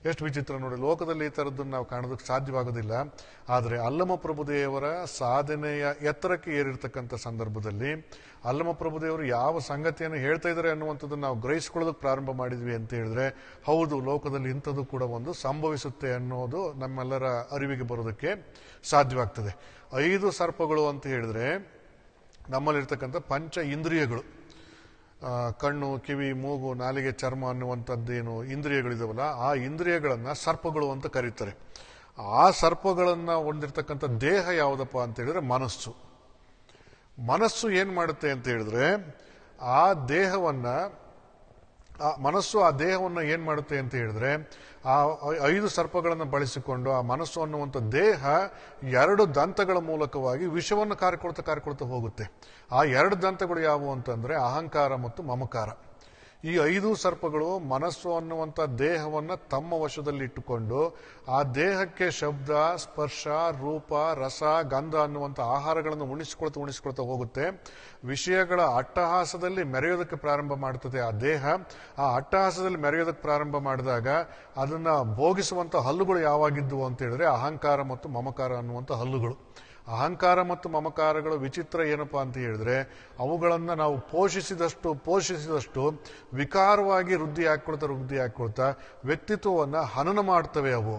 ಎಷ್ಟು ವಿಚಿತ್ರ ನೋಡಿ. ಲೋಕದಲ್ಲಿ ಈ ಥರದ್ದನ್ನು ನಾವು ಕಾಣೋದಕ್ಕೆ ಸಾಧ್ಯವಾಗೋದಿಲ್ಲ. ಆದರೆ ಅಲ್ಲಮ ಪ್ರಭುದೇವರ ಸಾಧನೆಯ ಎತ್ತರಕ್ಕೆ ಏರಿರ್ತಕ್ಕಂಥ ಸಂದರ್ಭದಲ್ಲಿ ಅಲ್ಲಮ ಪ್ರಭುದೇವರು ಯಾವ ಸಂಗತಿಯನ್ನು ಹೇಳ್ತಾ ಇದ್ದಾರೆ ಅನ್ನುವಂಥದ್ದನ್ನು ನಾವು ಗ್ರಹಿಸ್ಕೊಳ್ಳೋದಕ್ಕೆ ಪ್ರಾರಂಭ ಮಾಡಿದ್ವಿ ಅಂತ ಹೇಳಿದ್ರೆ, ಹೌದು, ಲೋಕದಲ್ಲಿ ಇಂಥದ್ದು ಕೂಡ ಒಂದು ಸಂಭವಿಸುತ್ತೆ ಅನ್ನೋದು ನಮ್ಮೆಲ್ಲರ ಅರಿವಿಗೆ ಬರೋದಕ್ಕೆ ಸಾಧ್ಯವಾಗ್ತದೆ. 5 ಸರ್ಪಗಳು ಅಂತ ಹೇಳಿದ್ರೆ ನಮ್ಮಲ್ಲಿರ್ತಕ್ಕಂಥ ಪಂಚ ಇಂದ್ರಿಯಗಳು, ಕಣ್ಣು, ಕಿವಿ, ಮೂಗು, ನಾಲಿಗೆ, ಚರ್ಮ ಅನ್ನುವಂಥದ್ದೇನು ಇಂದ್ರಿಯಗಳಿದಾವಲ್ಲ, ಆ ಇಂದ್ರಿಯಗಳನ್ನು ಸರ್ಪಗಳು ಅಂತ ಕರೀತಾರೆ. ಆ ಸರ್ಪಗಳನ್ನು ಹೊಂದಿರತಕ್ಕಂಥ ದೇಹ ಯಾವುದಪ್ಪ ಅಂತ ಹೇಳಿದ್ರೆ ಮನಸ್ಸು. ಮನಸ್ಸು ಏನ್ ಮಾಡುತ್ತೆ ಅಂತ ಹೇಳಿದ್ರೆ, ಆ ದೇಹವನ್ನು ಏನ್ ಮಾಡುತ್ತೆ ಅಂತ ಹೇಳಿದ್ರೆ, ಆ 5 ಸರ್ಪಗಳನ್ನು ಬಳಸಿಕೊಂಡು ಆ ಮನಸ್ಸು ಅನ್ನುವಂಥ ದೇಹ 2 ದಂತಗಳ ಮೂಲಕವಾಗಿ ವಿಷವನ್ನು ಕಾರ್ಕೊಳ್ತಾ ಹೋಗುತ್ತೆ. ಆ 2 ದಂತಗಳು ಯಾವುವು ಅಂತಂದ್ರೆ ಅಹಂಕಾರ ಮತ್ತು ಮಮಕಾರ. ಈ 5 ಸರ್ಪಗಳು ಮನಸ್ಸು ಅನ್ನುವಂಥ ದೇಹವನ್ನ ತಮ್ಮ ವಶದಲ್ಲಿ ಇಟ್ಟುಕೊಂಡು ಆ ದೇಹಕ್ಕೆ ಶಬ್ದ, ಸ್ಪರ್ಶ, ರೂಪ, ರಸ, ಗಂಧ ಅನ್ನುವಂಥ ಆಹಾರಗಳನ್ನು ಉಣಿಸ್ಕೊಳ್ತಾ ಹೋಗುತ್ತೆ. ವಿಷಯಗಳ ಅಟ್ಟಹಾಸದಲ್ಲಿ ಮೆರೆಯೋದಕ್ಕೆ ಪ್ರಾರಂಭ ಮಾಡ್ತದೆ ಆ ದೇಹ. ಆ ಅಟ್ಟಹಾಸದಲ್ಲಿ ಮೆರೆಯೋದಕ್ಕೆ ಪ್ರಾರಂಭ ಮಾಡಿದಾಗ ಅದನ್ನ ಭೋಗಿಸುವಂಥ ಹಲ್ಲುಗಳು ಯಾವಾಗಿದ್ವು ಅಂತ ಹೇಳಿದ್ರೆ ಅಹಂಕಾರ ಮತ್ತು ಮಮಕಾರ ಅನ್ನುವಂಥ ಹಲ್ಲುಗಳು. ಅಹಂಕಾರ ಮತ್ತು ಮಮಕಾರಗಳು ವಿಚಿತ್ರ ಏನಪ್ಪಾ ಅಂತ ಹೇಳಿದ್ರೆ, ಅವುಗಳನ್ನು ನಾವು ಪೋಷಿಸಿದಷ್ಟು ವಿಕಾರವಾಗಿ ವೃದ್ಧಿ ಹಾಕೊಳ್ತಾ ವ್ಯಕ್ತಿತ್ವವನ್ನು ಹನನ ಮಾಡ್ತವೆ ಅವು.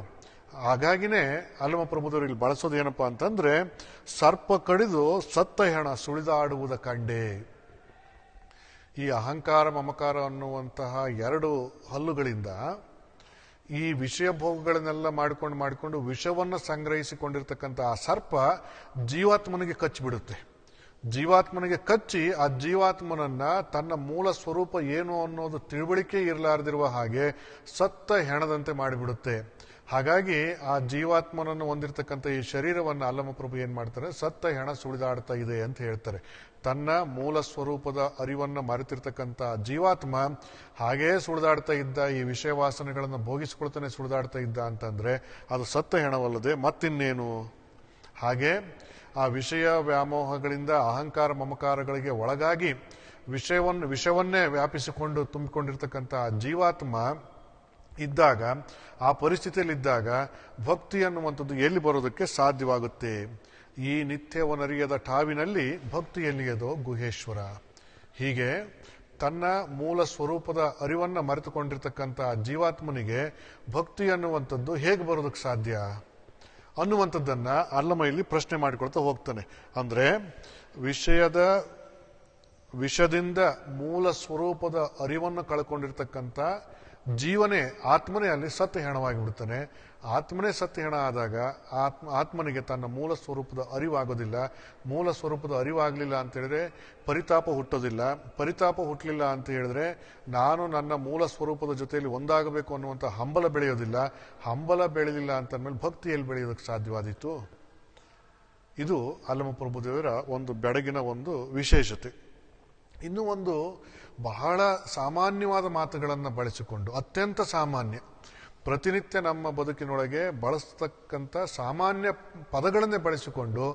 ಹಾಗಾಗಿನೇ ಅಲ್ಲಮ ಪ್ರಭುದೇವರು ಇಲ್ಲಿ ಬಳಸೋದು ಏನಪ್ಪಾ ಅಂತಂದ್ರೆ, ಸರ್ಪ ಕಡಿದು ಸತ್ತ ಹೆಣ ಸುಳಿದಾಡುವುದ ಕಂಡೆ. ಈ ಅಹಂಕಾರ ಮಮಕಾರ ಅನ್ನುವಂತಹ 2 ಹಲ್ಲುಗಳಿಂದ ಈ ವಿಷಯ ಭೋಗಗಳನ್ನೆಲ್ಲ ಮಾಡಿಕೊಂಡು ವಿಷವನ್ನು ಸಂಗ್ರಹಿಸಿಕೊಂಡಿರ್ತಕ್ಕಂಥ ಆ ಸರ್ಪ ಜೀವಾತ್ಮನಿಗೆ ಕಚ್ಚಿಬಿಡುತ್ತೆ. ಜೀವಾತ್ಮನಿಗೆ ಕಚ್ಚಿ ಆ ಜೀವಾತ್ಮನನ್ನ ತನ್ನ ಮೂಲ ಸ್ವರೂಪ ಏನು ಅನ್ನೋದು ತಿಳುವಳಿಕೆ ಇರಲಾರದಿರುವ ಹಾಗೆ ಸತ್ತ ಹೆಣದಂತೆ ಮಾಡಿಬಿಡುತ್ತೆ. ಹಾಗಾಗಿ ಆ ಜೀವಾತ್ಮನನ್ನು ಹೊಂದಿರತಕ್ಕಂಥ ಈ ಶರೀರವನ್ನು ಅಲ್ಲಮ ಪ್ರಭು ಏನ್ ಮಾಡ್ತಾರೆ, ಸತ್ತ ಹೆಣ ಸುಳಿದಾಡ್ತಾ ಇದೆ ಅಂತ ಹೇಳ್ತಾರೆ. ತನ್ನ ಮೂಲ ಸ್ವರೂಪದ ಅರಿವನ್ನು ಮರೆತಿರ್ತಕ್ಕಂಥ ಜೀವಾತ್ಮ ಹಾಗೇ ಸುಳಿದಾಡ್ತಾ ಇದ್ದ, ಈ ವಿಷಯ ವಾಸನೆಗಳನ್ನು ಭೋಗಿಸ್ಕೊಳ್ತಾನೆ ಸುಳಿದಾಡ್ತಾ ಇದ್ದ ಅಂತಂದ್ರೆ ಅದು ಸತ್ತ ಹೆಣವಲ್ಲದೆ ಮತ್ತಿನ್ನೇನು. ಹಾಗೆ ಆ ವಿಷಯ ವ್ಯಾಮೋಹಗಳಿಂದ ಅಹಂಕಾರ ಮಮಕಾರಗಳಿಗೆ ಒಳಗಾಗಿ ವಿಷವನ್ನೇ ವ್ಯಾಪಿಸಿಕೊಂಡು ತುಂಬಿಕೊಂಡಿರ್ತಕ್ಕಂಥ ಜೀವಾತ್ಮ ಇದ್ದಾಗ, ಆ ಪರಿಸ್ಥಿತಿಯಲ್ಲಿದ್ದಾಗ ಭಕ್ತಿ ಅನ್ನುವಂಥದ್ದು ಎಲ್ಲಿ ಬರೋದಕ್ಕೆ ಸಾಧ್ಯವಾಗುತ್ತೆ? ಈ ನಿತ್ಯವನರಿಯದ ಠಾವಿನಲ್ಲಿ ಭಕ್ತಿ ಎಲ್ಲಿಯದೋ ಗುಹೇಶ್ವರ. ಹೀಗೆ ತನ್ನ ಮೂಲ ಸ್ವರೂಪದ ಅರಿವನ್ನು ಮರೆತುಕೊಂಡಿರ್ತಕ್ಕಂಥ ಜೀವಾತ್ಮನಿಗೆ ಭಕ್ತಿ ಅನ್ನುವಂಥದ್ದು ಹೇಗೆ ಬರೋದಕ್ಕೆ ಸಾಧ್ಯ ಅನ್ನುವಂಥದ್ದನ್ನ ಅಲ್ಲಮ ಇಲ್ಲಿ ಪ್ರಶ್ನೆ ಮಾಡಿಕೊಳ್ತಾ ಹೋಗ್ತಾನೆ. ಅಂದ್ರೆ ವಿಷದಿಂದ ಮೂಲ ಸ್ವರೂಪದ ಅರಿವನ್ನು ಕಳ್ಕೊಂಡಿರ್ತಕ್ಕಂಥ ಜೀವನೇ, ಆತ್ಮನೇ ಅಲ್ಲಿ ಸತ್ಯ ಹೆಣವಾಗಿ ಬಿಡ್ತಾನೆ. ಆತ್ಮನೇ ಸತ್ಯ ಹೆಣ ಆದಾಗ ಆತ್ಮನಿಗೆ ತನ್ನ ಮೂಲ ಸ್ವರೂಪದ ಅರಿವಾಗೋದಿಲ್ಲ. ಮೂಲ ಸ್ವರೂಪದ ಅರಿವಾಗಲಿಲ್ಲ ಅಂತ ಹೇಳಿದ್ರೆ ಪರಿತಾಪ ಹುಟ್ಟೋದಿಲ್ಲ. ಪರಿತಾಪ ಹುಟ್ಟಲಿಲ್ಲ ಅಂತ ಹೇಳಿದ್ರೆ ನಾನು ನನ್ನ ಮೂಲ ಸ್ವರೂಪದ ಜೊತೆಯಲ್ಲಿ ಒಂದಾಗಬೇಕು ಅನ್ನುವಂಥ ಹಂಬಲ ಬೆಳೆಯೋದಿಲ್ಲ. ಹಂಬಲ ಬೆಳೆದಿಲ್ಲ ಅಂತಂದ್ಮೇಲೆ ಭಕ್ತಿಯಲ್ಲಿ ಬೆಳೆಯೋದಕ್ಕೆ ಸಾಧ್ಯವಾದೀತು. ಇದು ಅಲ್ಲಮ ಪ್ರಭುದೇವರ ಒಂದು ಬೆಡಗಿನ ಒಂದು ವಿಶೇಷತೆ. ಇನ್ನೂ ಒಂದು ಬಹಳ ಸಾಮಾನ್ಯವಾದ ಮಾತುಗಳನ್ನು ಬಳಸಿಕೊಂಡು, ಅತ್ಯಂತ ಸಾಮಾನ್ಯ, ಪ್ರತಿನಿತ್ಯ ನಮ್ಮ ಬದುಕಿನೊಳಗೆ ಬಳಸ್ತಕ್ಕಂಥ ಸಾಮಾನ್ಯ ಪದಗಳನ್ನೇ ಬಳಸಿಕೊಂಡು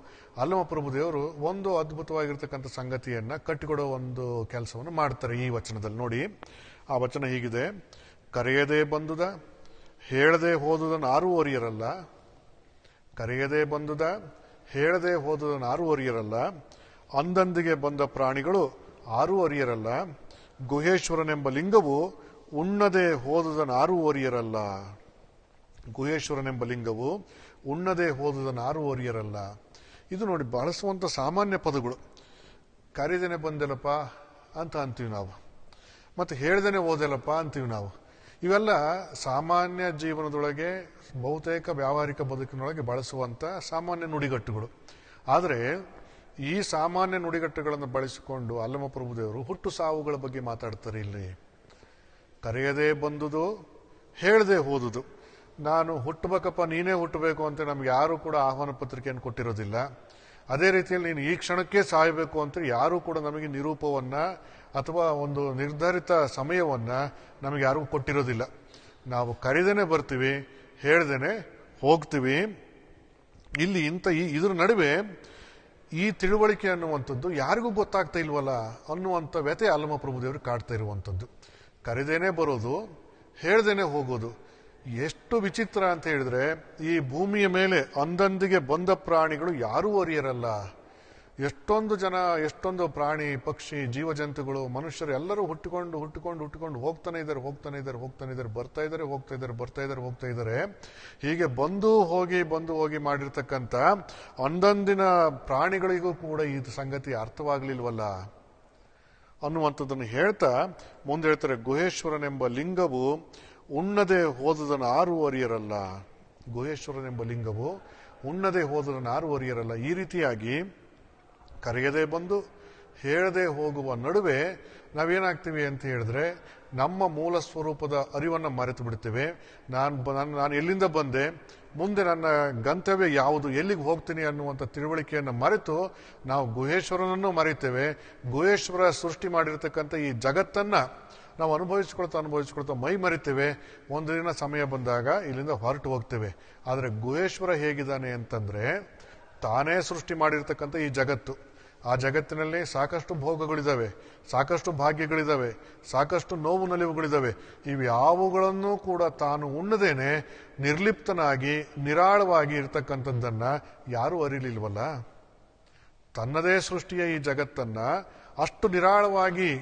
ಅಲ್ಲಮ ಪ್ರಭುದೇವರು ಒಂದು ಅದ್ಭುತವಾಗಿರ್ತಕ್ಕಂಥ ಸಂಗತಿಯನ್ನ ಕಟ್ಟಿಕೊಡೋ ಒಂದು ಕೆಲಸವನ್ನು ಮಾಡ್ತಾರೆ ಈ ವಚನದಲ್ಲಿ. ನೋಡಿ, ಆ ವಚನ ಹೀಗಿದೆ: ಕರೆಯದೇ ಬಂದುದ, ಹೇಳದೆ ಹೋದುದನ್ನು ಆರು ಅರಿಯರಲ್ಲ, ಕರೆಯದೆ ಬಂದುದ ಹೇಳದೆ ಹೋದುದ ನಾರು ಅರಿಯರಲ್ಲ, ಅಂದಂದಿಗೆ ಬಂದ ಪ್ರಾಣಿಗಳು ಆರು ಅರಿಯರಲ್ಲ, ಗುಹೇಶ್ವರನೆಂಬ ಲಿಂಗವು ಉಣ್ಣದೆ ಹೋದುದ ನಾರು ಅರಿಯರಲ್ಲ. ಗುಹೇಶ್ವರನೆಂಬ ಲಿಂಗವು ಉಣ್ಣದೆ ಹೋದುದ ನಾರು ಅರಿಯರಲ್ಲ. ಇದು ನೋಡಿ ಬಳಸುವಂಥ ಸಾಮಾನ್ಯ ಪದಗಳು. ಕರೆದೇನೆ ಬಂದೆಲಪ್ಪ ಅಂತ ಅಂತೀವಿ ನಾವು, ಮತ್ತು ಹೇಳ್ದೇನೆ ಓದೆಲಪ್ಪ ಅಂತೀವಿ ನಾವು. ಇವೆಲ್ಲ ಸಾಮಾನ್ಯ ಜೀವನದೊಳಗೆ ಬಹುತೇಕ ವ್ಯಾವಹಾರಿಕ ಬದುಕಿನೊಳಗೆ ಬಳಸುವಂಥ ಸಾಮಾನ್ಯ ನುಡಿಗಟ್ಟುಗಳು. ಆದರೆ ಈ ಸಾಮಾನ್ಯ ನುಡಿಗಟ್ಟುಗಳನ್ನು ಬಳಸಿಕೊಂಡು ಅಲ್ಲಮ ಪ್ರಭುದೇವರು ಹುಟ್ಟು ಸಾವುಗಳ ಬಗ್ಗೆ ಮಾತಾಡ್ತಾರೆ. ಇಲ್ಲಿ ಕರೆಯದೇ ಬಂದುದು, ಹೇಳದೆ ಹೋದುದು. ನಾನು ಹುಟ್ಟಬೇಕಪ್ಪ, ನೀನೇ ಹುಟ್ಟಬೇಕು ಅಂತ ನಮ್ಗೆ ಯಾರೂ ಕೂಡ ಆಹ್ವಾನ ಪತ್ರಿಕೆಯನ್ನು ಕೊಟ್ಟಿರೋದಿಲ್ಲ. ಅದೇ ರೀತಿಯಲ್ಲಿ ನೀನು ಈ ಕ್ಷಣಕ್ಕೆ ಸಾಯಬೇಕು ಅಂತ ಯಾರೂ ಕೂಡ ನಮಗೆ ನಿರೂಪವನ್ನ ಅಥವಾ ಒಂದು ನಿರ್ಧಾರಿತ ಸಮಯವನ್ನ ನಮಗೆ ಯಾರಿಗೂ ಕೊಟ್ಟಿರೋದಿಲ್ಲ. ನಾವು ಕರೆದೇನೆ ಬರ್ತೀವಿ, ಹೇಳ್ದೇನೆ ಹೋಗ್ತೀವಿ. ಇಲ್ಲಿ ಇದ್ರ ನಡುವೆ ಈ ತಿಳುವಳಿಕೆ ಅನ್ನುವಂಥದ್ದು ಯಾರಿಗೂ ಗೊತ್ತಾಗ್ತಾ ಇಲ್ವಲ್ಲ ಅನ್ನುವಂಥ ವ್ಯಥೆ ಅಲ್ಲಮ ಪ್ರಭುದೇವರು ಕಾಡ್ತಾ ಇರುವಂಥದ್ದು. ಕರೆದೇನೆ ಬರೋದು, ಹೇಳ್ದೇನೆ ಹೋಗೋದು ಎಷ್ಟು ವಿಚಿತ್ರ ಅಂತ ಹೇಳಿದ್ರೆ, ಈ ಭೂಮಿಯ ಮೇಲೆ ಅಂದಂದಿಗೆ ಬಂದ ಪ್ರಾಣಿಗಳು ಯಾರೂ ಅರಿಯರಲ್ಲ. ಎಷ್ಟೊಂದು ಜನ, ಎಷ್ಟೊಂದು ಪ್ರಾಣಿ ಪಕ್ಷಿ ಜೀವಜಂತುಗಳು ಮನುಷ್ಯರು ಎಲ್ಲರೂ ಹುಟ್ಟಿಕೊಂಡು ಹೋಗ್ತಾನೆ ಇದ್ದಾರೆ, ಬರ್ತಾ ಇದ್ದಾರೆ. ಹೀಗೆ ಬಂದು ಹೋಗಿ ಮಾಡಿರ್ತಕ್ಕಂಥ ಅಂದಂದಿನ ಪ್ರಾಣಿಗಳಿಗೂ ಕೂಡ ಈ ಸಂಗತಿ ಅರ್ಥವಾಗ್ಲಿಲ್ವಲ್ಲ ಅನ್ನುವಂಥದ್ದನ್ನು ಹೇಳ್ತಾ ಮುಂದೆ ಹೇಳ್ತಾರೆ, ಗುಹೇಶ್ವರನೆಂಬ ಲಿಂಗವು ಉಣ್ಣದೆ ಹೋದುದನ್ನು ಆರು ಅರಿಯರಲ್ಲ. ಗುಹೇಶ್ವರನೆಂಬ ಲಿಂಗವು ಉಣ್ಣದೆ ಹೋದುದನ್ನು ಆರು ಅರಿಯರಲ್ಲ. ಈ ರೀತಿಯಾಗಿ ಕರೆಯದೆ ಬಂದು ಹೇಳದೆ ಹೋಗುವ ನಡುವೆ ನಾವೇನಾಗ್ತೀವಿ ಅಂತ ಹೇಳಿದ್ರೆ, ನಮ್ಮ ಮೂಲ ಸ್ವರೂಪದ ಅರಿವನ್ನು ಮರೆತು ಬಿಡ್ತೇವೆ. ನಾನು ಎಲ್ಲಿಂದ ಬಂದೆ, ಮುಂದೆ ನನ್ನ ಗಂತವ್ಯ ಯಾವುದು, ಎಲ್ಲಿಗೆ ಹೋಗ್ತೀನಿ ಅನ್ನುವಂಥ ತಿಳುವಳಿಕೆಯನ್ನು ಮರೆತು ನಾವು ಗುಹೇಶ್ವರನನ್ನು ಮರೆತೇವೆ. ಗುಹೇಶ್ವರ ಸೃಷ್ಟಿ ಮಾಡಿರ್ತಕ್ಕಂಥ ಈ ಜಗತ್ತನ್ನ ನಾವು ಅನುಭವಿಸ್ಕೊಳ್ತಾ ಮೈ ಮರಿತೇವೆ. ಒಂದು ದಿನ ಸಮಯ ಬಂದಾಗ ಇಲ್ಲಿಂದ ಹೊರಟು ಹೋಗ್ತೇವೆ. ಆದರೆ ಗುಹೇಶ್ವರ ಹೇಗಿದ್ದಾನೆ ಅಂತಂದ್ರೆ, ತಾನೇ ಸೃಷ್ಟಿ ಮಾಡಿರ್ತಕ್ಕಂಥ ಈ ಜಗತ್ತು, ಆ ಜಗತ್ತಿನಲ್ಲಿ ಸಾಕಷ್ಟು ಭೋಗಗಳಿದ್ದಾವೆ, ಸಾಕಷ್ಟು ಭಾಗ್ಯಗಳಿದ್ದಾವೆ, ಸಾಕಷ್ಟು ನೋವು ನಲಿವುಗಳಿದ್ದಾವೆ. ಇವ್ಯಾವುಗಳನ್ನು ಕೂಡ ತಾನು ಉಣ್ಣದೇನೆ ನಿರ್ಲಿಪ್ತನಾಗಿ ನಿರಾಳವಾಗಿ ಇರ್ತಕ್ಕಂಥದ್ದನ್ನ ಯಾರೂ ಅರಿಲಿಲ್ವಲ್ಲ. ತನ್ನದೇ ಸೃಷ್ಟಿಯ ಈ ಜಗತ್ತನ್ನ ಅಷ್ಟು ನಿರಾಳವಾಗಿ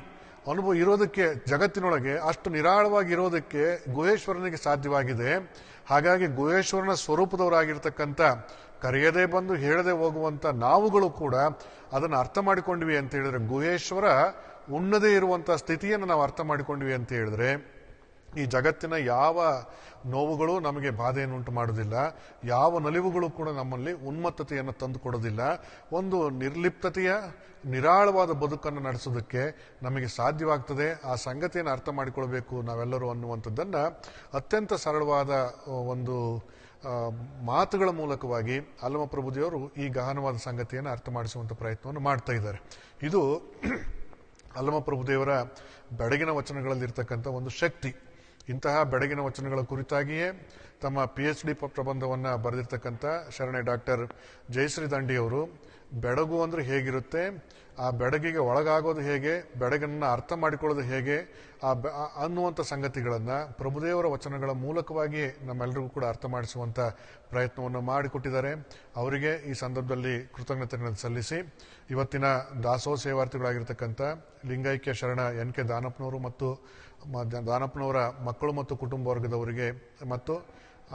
ಇರೋದಕ್ಕೆ, ಜಗತ್ತಿನೊಳಗೆ ಅಷ್ಟು ನಿರಾಳವಾಗಿ ಇರೋದಕ್ಕೆ ಗುಹೇಶ್ವರನಿಗೆ ಸಾಧ್ಯವಾಗಿದೆ. ಹಾಗಾಗಿ ಗುಹೇಶ್ವರನ ಸ್ವರೂಪದವರಾಗಿರ್ತಕ್ಕಂಥ ಕರೆಯದೇ ಬಂದು ಹೇಳದೆ ಹೋಗುವಂತ ನಾವುಗಳು ಕೂಡ ಅದನ್ನು ಅರ್ಥ ಮಾಡಿಕೊಂಡ್ವಿ ಅಂತ ಹೇಳಿದ್ರೆ, ಗುಹೇಶ್ವರ ಉಣ್ಣದೇ ಇರುವಂತಹ ಸ್ಥಿತಿಯನ್ನು ನಾವು ಅರ್ಥ ಮಾಡಿಕೊಂಡ್ವಿ ಅಂತ ಹೇಳಿದ್ರೆ, ಈ ಜಗತ್ತಿನ ಯಾವ ನೋವುಗಳು ನಮಗೆ ಬಾಧೆಯನ್ನುಂಟು ಮಾಡೋದಿಲ್ಲ, ಯಾವ ನಲಿವುಗಳು ಕೂಡ ನಮ್ಮಲ್ಲಿ ಉನ್ಮತ್ತತೆಯನ್ನು ತಂದು ಕೊಡೋದಿಲ್ಲ. ಒಂದು ನಿರ್ಲಿಪ್ತತೆಯ ನಿರಾಳವಾದ ಬದುಕನ್ನು ನಡೆಸೋದಕ್ಕೆ ನಮಗೆ ಸಾಧ್ಯವಾಗ್ತದೆ. ಆ ಸಂಗತಿಯನ್ನು ಅರ್ಥ ಮಾಡಿಕೊಳ್ಬೇಕು ನಾವೆಲ್ಲರೂ ಅನ್ನುವಂಥದ್ದನ್ನ ಅತ್ಯಂತ ಸರಳವಾದ ಒಂದು ಮಾತುಗಳ ಮೂಲಕವಾಗಿ ಅಲ್ಲಮ ಪ್ರಭುದೇವರು ಈ ಗಹನವಾದ ಸಂಗತಿಯನ್ನು ಅರ್ಥ ಮಾಡಿಸುವಂಥ ಪ್ರಯತ್ನವನ್ನು ಮಾಡ್ತಾ ಇದ್ದಾರೆ. ಇದು ಅಲ್ಲಮ ಪ್ರಭುದೇವರ ಬೆಳಗಿನ ವಚನಗಳಲ್ಲಿರ್ತಕ್ಕಂಥ ಒಂದು ಶಕ್ತಿ. ಇಂತಹ ಬೆಳಗಿನ ವಚನಗಳ ಕುರಿತಾಗಿಯೇ ತಮ್ಮ PhD ಪ್ರಬಂಧವನ್ನು ಬರೆದಿರ್ತಕ್ಕಂಥ ಶರಣೆ ಡಾಕ್ಟರ್ ಜಯಶ್ರೀ ದಂಡಿಯವರು ಬೆಳಗು ಅಂದ್ರೆ ಹೇಗಿರುತ್ತೆ, ಆ ಬೆಳಗಿಗೆ ಒಳಗಾಗೋದು ಹೇಗೆ, ಬೆಳಗನ್ನ ಅರ್ಥ ಮಾಡಿಕೊಳ್ಳೋದು ಹೇಗೆ ಅನ್ನುವಂಥ ಸಂಗತಿಗಳನ್ನ ಪ್ರಭುದೇವರ ವಚನಗಳ ಮೂಲಕವಾಗಿ ನಮ್ಮೆಲ್ಲರಿಗೂ ಕೂಡ ಅರ್ಥ ಮಾಡಿಸುವಂತ ಪ್ರಯತ್ನವನ್ನು ಮಾಡಿಕೊಟ್ಟಿದ್ದಾರೆ. ಅವರಿಗೆ ಈ ಸಂದರ್ಭದಲ್ಲಿ ಕೃತಜ್ಞತೆಗಳನ್ನು ಸಲ್ಲಿಸಿ, ಇವತ್ತಿನ ದಾಸೋಹ ಸೇವಾರ್ಥಿಗಳಾಗಿರ್ತಕ್ಕಂಥ ಲಿಂಗೈಕ್ಯ ಶರಣ NK ದಾನಪ್ಪನವರು ಮತ್ತು ದಾನಪ್ಪನವರ ಮಕ್ಕಳು ಮತ್ತು ಕುಟುಂಬ ವರ್ಗದವರಿಗೆ ಮತ್ತು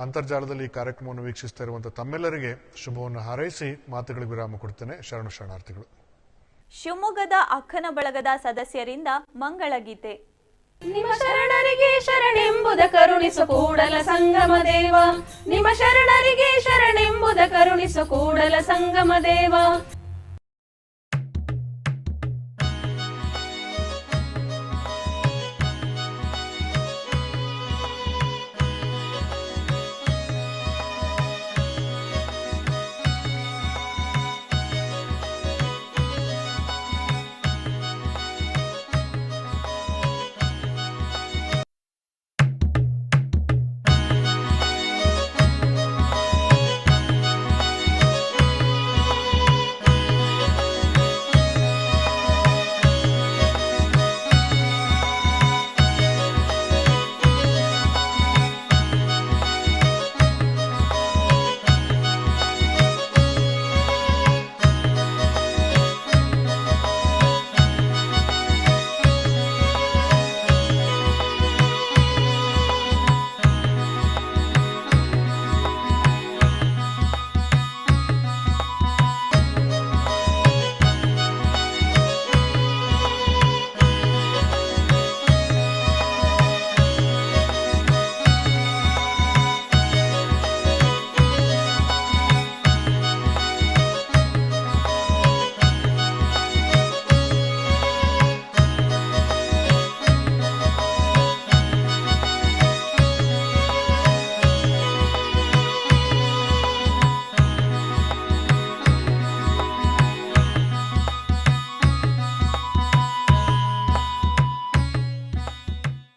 ಅಂತರ್ಜಾಲದಲ್ಲಿ ಈ ಕಾರ್ಯಕ್ರಮವನ್ನು ವೀಕ್ಷಿಸ್ತಾ ಇರುವಂತಹ ತಮ್ಮೆಲ್ಲರಿಗೆ ಶುಭವನ್ನು ಹಾರೈಸಿ ಮಾತುಗಳಿಗೆ ವಿರಾಮ ಕೊಡ್ತೇನೆ. ಶರಣಾರ್ಥಿಗಳು. ಶಿವಮೊಗ್ಗದ ಅಕ್ಕನ ಬಳಗದ ಸದಸ್ಯರಿಂದ ಮಂಗಳಗೀತೆ. ನಿಮ್ಮ ಶರಣರಿಗೆ ಶರಣೆಂಬುದ ಕರುಣಿಸು ಕೂಡಲ ಸಂಗಮ ದೇವ, ನಿಮ್ಮ ಶರಣರಿಗೆ ಶರಣೆಂಬುದ ಕರುಣಿಸು ಕೂಡಲ ಸಂಗಮ ದೇವ.